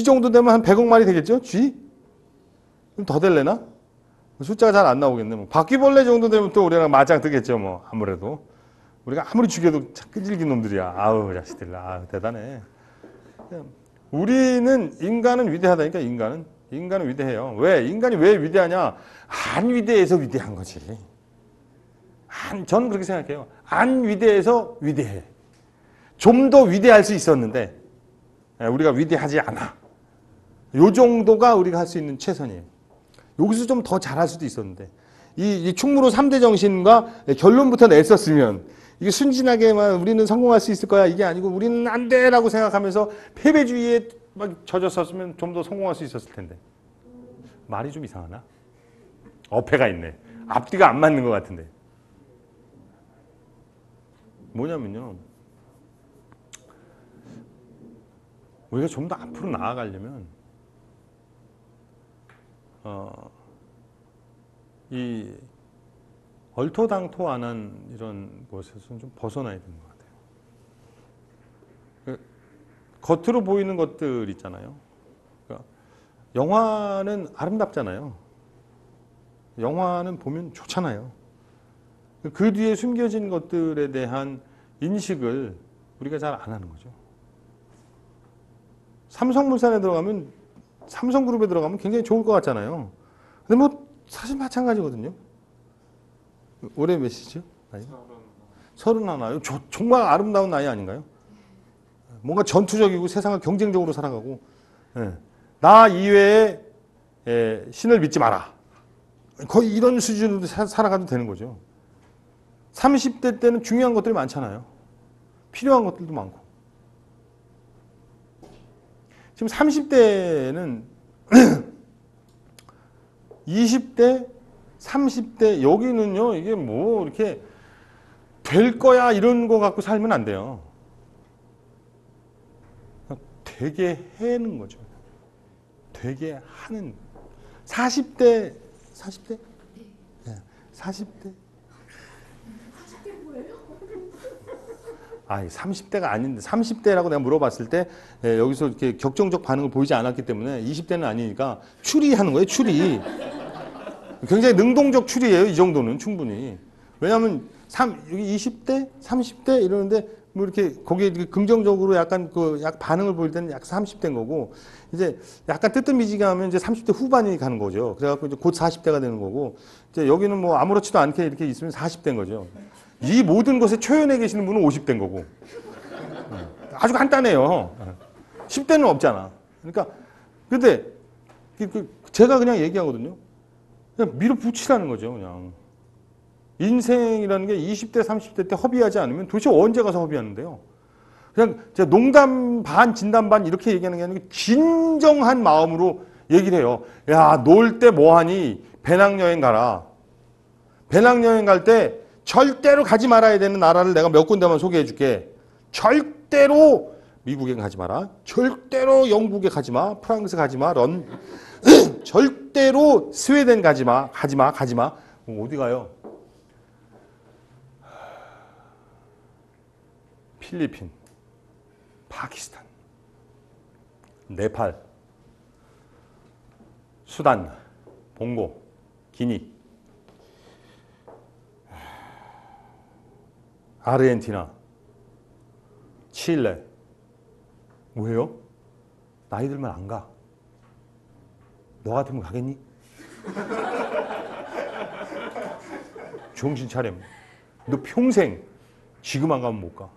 정도 되면 한 100억 마리 되겠죠? 쥐? 좀 더 될래나? 숫자가 잘 안 나오겠네. 뭐 바퀴벌레 정도 되면 또 우리랑 맞짱 뜨겠죠. 뭐 아무래도 우리가 아무리 죽여도 끈질긴 놈들이야. 아우 자식들, 아우 대단해. 우리는 인간은 위대하다니까. 인간은 위대해요. 왜? 인간이 왜 위대하냐? 안 위대해서 위대한 거지. 저는 그렇게 생각해요. 안 위대해서 위대해. 좀 더 위대할 수 있었는데 우리가 위대하지 않아. 요 정도가 우리가 할 수 있는 최선이에요. 여기서 좀 더 잘할 수도 있었는데 이 충무로 3대 정신과 결론부터 냈었으면 이게 순진하게만 우리는 성공할 수 있을 거야 이게 아니고 우리는 안 돼라고 생각하면서 패배주의에 막 젖었었으면 좀 더 성공할 수 있었을 텐데. 말이 좀 이상하나? 어폐가 있네. 앞뒤가 안 맞는 것 같은데. 뭐냐면요. 우리가 좀 더 앞으로 나아가려면 이 얼토당토안한 이런 곳에서는 좀 벗어나야 되는 것 같아요. 겉으로 보이는 것들 있잖아요. 그러니까 영화는 아름답잖아요. 영화는 보면 좋잖아요. 그 뒤에 숨겨진 것들에 대한 인식을 우리가 잘 안 하는 거죠. 삼성물산에 들어가면, 삼성그룹에 들어가면 굉장히 좋을 것 같잖아요. 근데 뭐 사실 마찬가지거든요. 올해 몇이죠? 나이가? 31. 정말 아름다운 나이 아닌가요? 뭔가 전투적이고 세상을 경쟁적으로 살아가고, 예. 나 이외에 신을 믿지 마라. 거의 이런 수준으로 살아가도 되는 거죠. 30대 때는 중요한 것들이 많잖아요. 필요한 것들도 많고. 지금 30대는 20대, 30대, 여기는요, 이게 뭐 이렇게 될 거야 이런 거 갖고 살면 안 돼요. 되게 해는 거죠. 되게 하는. 40대? 네. 40대? 40대 뭐예요? 아니, 30대가 아닌데, 30대라고 내가 물어봤을 때, 여기서 이렇게 격정적 반응을 보이지 않았기 때문에 20대는 아니니까 추리하는 거예요, 추리. 굉장히 능동적 추리예요, 이 정도는 충분히. 왜냐하면, 여기 20대, 30대 이러는데, 뭐 이렇게 거기에 긍정적으로 약간 약 반응을 보일 때는 약 30대인 거고, 이제 약간 뜨뜻미지게 하면 이제 30대 후반이 가는 거죠. 그래갖고 이제 곧 40대가 되는 거고, 이제 여기는 뭐 아무렇지도 않게 이렇게 있으면 40대인 거죠. 이 모든 것에 초연해 계시는 분은 50대인 거고. 아주 간단해요. 10대는 없잖아. 그러니까, 근데, 제가 그냥 얘기하거든요. 그냥 밀어붙이라는 거죠, 그냥. 인생이라는 게 20대, 30대 때 허비하지 않으면 도대체 언제 가서 허비하는데요? 그냥 제가 농담 반, 진담 반 이렇게 얘기하는 게 아니고 진정한 마음으로 얘기를 해요. 야, 놀 때 뭐하니? 배낭여행 가라. 배낭여행 갈 때 절대로 가지 말아야 되는 나라를 내가 몇 군데만 소개해 줄게. 절대로 미국에 가지 마라. 절대로 영국에 가지 마. 프랑스 가지 마. 절대로 스웨덴 가지 마. 가지 마. 어디 가요? 필리핀, 파키스탄, 네팔, 수단, 봉고, 기니, 아르헨티나, 칠레. 왜요? 나이 들면 안 가. 너 같으면 가겠니? 정신 차려. 너 평생 지금 안 가면 못 가.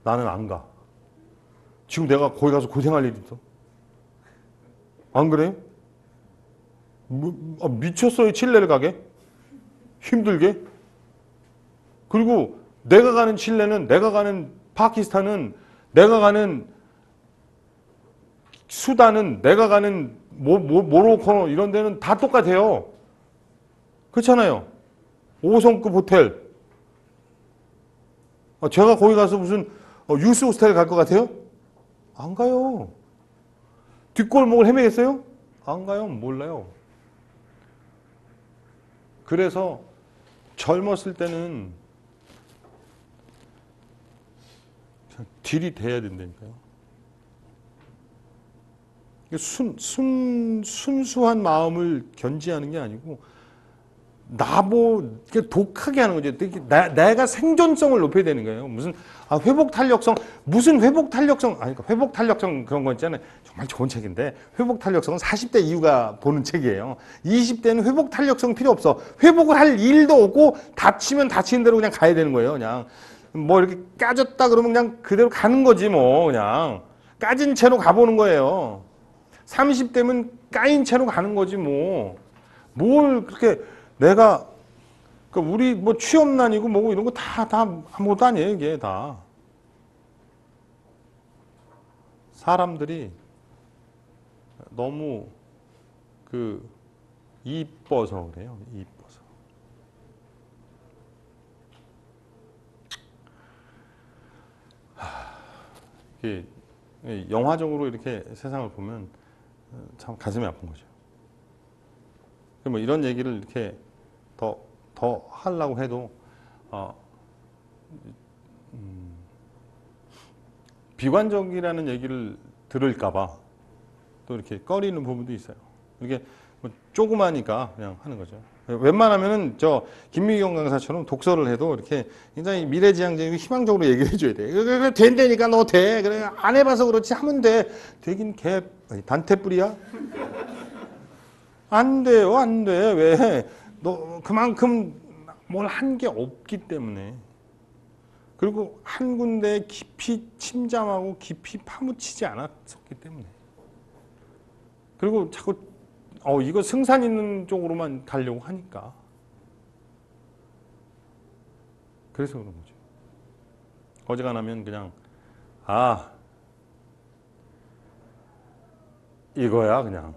나는 안 가. 지금 내가 거기 가서 고생할 일이 있어? 안 그래요? 미쳤어요, 칠레를 가게? 힘들게? 그리고 내가 가는 칠레는, 내가 가는 파키스탄은, 내가 가는 수단은, 내가 가는 모로코 이런 데는 다 똑같아요. 그렇잖아요. 5성급 호텔. 제가 거기 가서 무슨 유스 호스텔 갈 것 같아요? 안 가요. 뒷골목을 헤매겠어요? 안 가요. 몰라요. 그래서 젊었을 때는 딜이 돼야 된다니까요. 순수한 마음을 견지하는 게 아니고 독하게 하는 거죠. 내가 생존성을 높여야 되는 거예요. 무슨 회복 탄력성, 그러니까 회복 탄력성 그런 거 있잖아요. 정말 좋은 책인데 회복 탄력성은 40대 이후가 보는 책이에요. 20대는 회복 탄력성 필요 없어. 회복을 할 일도 없고 다치면 다치는 대로 그냥 가야 되는 거예요. 그냥 뭐 이렇게 까졌다 그러면 그냥 그대로 가는 거지 뭐. 그냥 까진 채로 가보는 거예요. 30대면 까인 채로 가는 거지 뭐. 뭘 그렇게 내가, 우리 뭐 취업난이고 뭐고 이런 거 다 아무것도 아니에요, 이게 다. 사람들이 너무 이뻐서 그래요, 이뻐서. 이게 영화적으로 이렇게 세상을 보면 참 가슴이 아픈 거죠. 뭐 이런 얘기를 이렇게 더 하려고 해도 비관적이라는 얘기를 들을까봐 또 이렇게 꺼리는 부분도 있어요. 이게 뭐 조그마니까 그냥 하는 거죠. 웬만하면은 저 김미경 강사처럼 독서를 해도 이렇게 굉장히 미래지향적이고 희망적으로 얘기를 해줘야 돼. 그래 된다니까 너 돼. 그래 안 해봐서 그렇지 하면 돼. 되긴 개 단테뿌리야? 안 돼요, 안 돼. 왜? 너 그만큼 뭘 한 게 없기 때문에. 그리고 한 군데 깊이 침잠하고 깊이 파묻히지 않았었기 때문에. 그리고 자꾸 이거 승산 있는 쪽으로만 가려고 하니까. 그래서 그런 거죠. 어지간하면 그냥 이거야 그냥.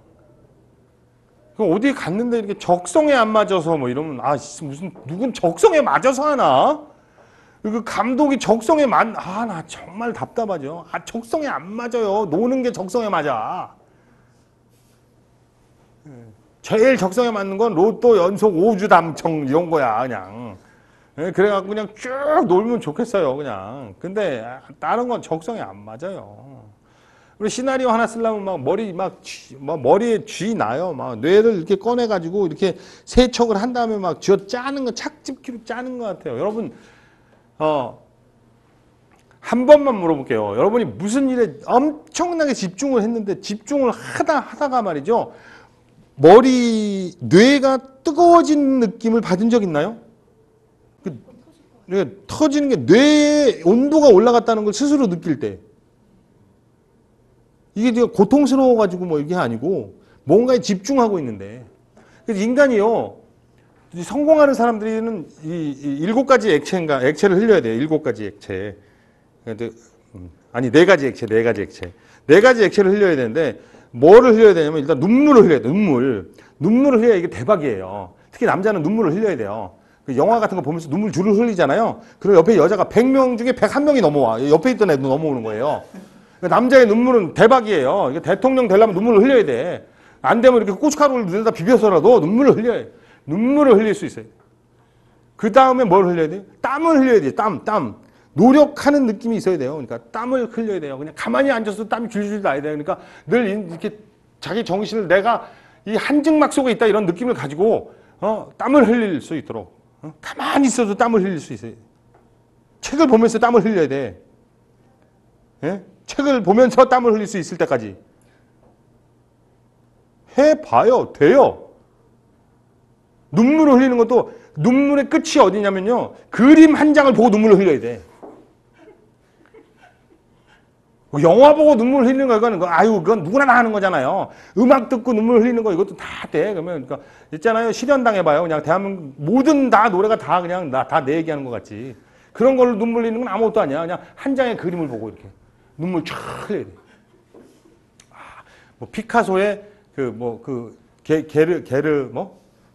어디 갔는데 이렇게 적성에 안 맞아서 뭐 이러면 무슨 누군 적성에 맞아서 하나? 그 감독이 적성에 나 정말 답답하죠. 적성에 안 맞아요. 노는 게 적성에 맞아. 제일 적성에 맞는 건 로또 연속 5주 당첨 이런 거야 그냥. 그래갖고 그냥 쭉 놀면 좋겠어요 그냥. 근데 다른 건 적성에 안 맞아요. 그리고 시나리오 하나 쓰려면 머리에 쥐 나요. 막 뇌를 이렇게 꺼내가지고 이렇게 세척을 한 다음에 막 쥐어 짜는 거 착즙기로 짜는 것 같아요. 여러분 한 번만 물어볼게요. 여러분이 무슨 일에 엄청나게 집중을 했는데 집중을 하다가 말이죠. 뇌가 뜨거워진 느낌을 받은 적 있나요? 터지는 게 뇌의 온도가 올라갔다는 걸 스스로 느낄 때. 이게 고통스러워가지고 뭐 이게 아니고 뭔가에 집중하고 있는데. 그래서 인간이요. 성공하는 사람들은 이 7가지 액체를 흘려야 돼요. 7가지 액체. 아니 4가지 액체. 4가지 액체를 흘려야 되는데 뭐를 흘려야 되냐면 일단 눈물을 흘려야 돼요. 눈물을 흘려야 이게 대박이에요. 특히 남자는 눈물을 흘려야 돼요. 영화 같은 거 보면서 눈물 줄을 흘리잖아요. 그리고 옆에 여자가 100명 중에 101명이 넘어와. 옆에 있던 애도 넘어오는 거예요. 남자의 눈물은 대박이에요. 이게 대통령 되려면 눈물을 흘려야 돼. 안 되면 이렇게 고춧가루를 눈에다 비벼서라도 눈물을 흘려야 돼. 눈물을 흘릴 수 있어요. 그 다음에 뭘 흘려야 돼요? 땀을 흘려야 돼요. 땀. 노력하는 느낌이 있어야 돼요. 그러니까 땀을 흘려야 돼요. 그냥 가만히 앉아서 땀이 줄줄 나야 돼요. 그러니까 늘 이렇게 자기 정신을 내가 이 한증막 속에 있다 이런 느낌을 가지고 땀을 흘릴 수 있도록 가만히 있어도 땀을 흘릴 수 있어요. 책을 보면서 땀을 흘려야 돼. 예? 책을 보면서 땀을 흘릴 수 있을 때까지 해봐요. 돼요. 눈물을 흘리는 것도 눈물의 끝이 어디냐면요. 그림 한 장을 보고 눈물을 흘려야 돼. 영화 보고 눈물 흘리는 거 이거는 그건 누구나 다 하는 거잖아요. 음악 듣고 눈물 흘리는 거 이것도 다 돼. 그러면 그러니까 있잖아요. 실현당해봐요. 그냥 대한민국 모든 다 노래가 다 그냥 다 내 얘기하는 것 같지. 그런 걸로 눈물 흘리는 건 아무것도 아니야. 그냥 한 장의 그림을 보고 이렇게 눈물 쫙 흘려야 돼. 뭐 피카소의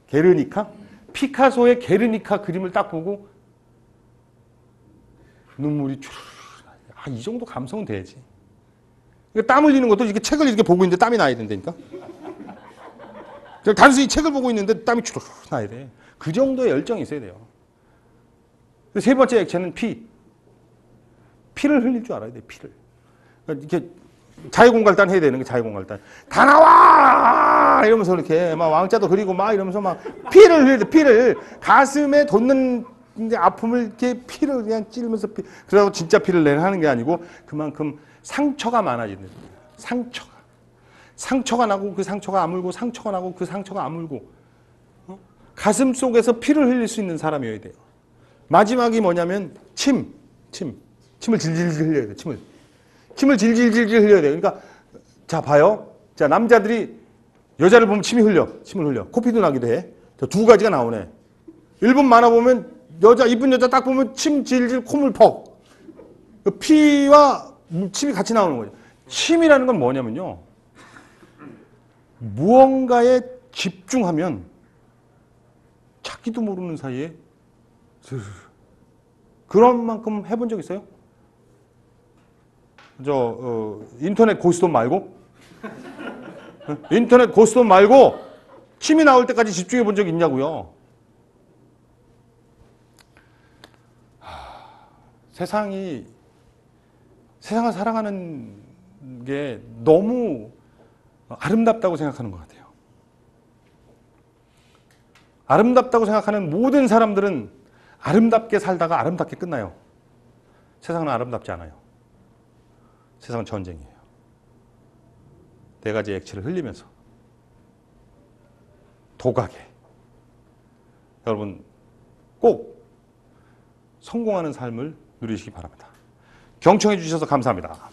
게르니카? 피카소의 게르니카 그림을 딱 보고 눈물이 쫙. 이 정도 감성은 돼야지. 그러니까 땀 흘리는 것도 이렇게 책을 이렇게 보고 있는데 땀이 나야 된다니까. 단순히 책을 보고 있는데 땀이 쭉 나야 돼. 그 정도의 열정이 있어야 돼요. 세 번째 액체는 피를 흘릴 줄 알아야 돼. 피를. 그러니까 이렇게 자유공갈단 해야 되는 게 자유공갈단. 다 나와! 이러면서 이렇게 막 왕자도 그리고 막 이러면서 막 피를 흘려야 돼. 피를 가슴에 돋는 이제 아픔을 이렇게 피를 그냥 찌르면서 그래서 진짜 피를 하는 게 아니고 그만큼 상처가 많아지는 거예요. 상처가 나고 그 상처가 아물고 상처가 나고 그 상처가 아물고 가슴 속에서 피를 흘릴 수 있는 사람이어야 돼요. 마지막이 뭐냐면 침을 질질 흘려야 돼요. 침을 질질 흘려야 돼요. 그러니까 자 봐요. 자 남자들이 여자를 보면 침을 흘려. 코피도 나기도 해. 자, 2가지가 나오네. 일본 만화 보면 이쁜 여자 딱 보면 침 질질 콧물 퍽. 피와 침이 같이 나오는 거죠. 침이라는 건 뭐냐면요. 무언가에 집중하면 찾기도 모르는 사이에 그런 만큼 해본 적 있어요? 인터넷 고스톱 말고? 인터넷 고스톱 말고 침이 나올 때까지 집중해 본 적 있냐고요? 세상을 살아가는 게 너무 아름답다고 생각하는 것 같아요. 아름답다고 생각하는 모든 사람들은 아름답게 살다가 아름답게 끝나요. 세상은 아름답지 않아요. 세상은 전쟁이에요. 네 가지 액체를 흘리면서 도가게. 여러분 꼭 성공하는 삶을 누리시기 바랍니다. 경청해 주셔서 감사합니다.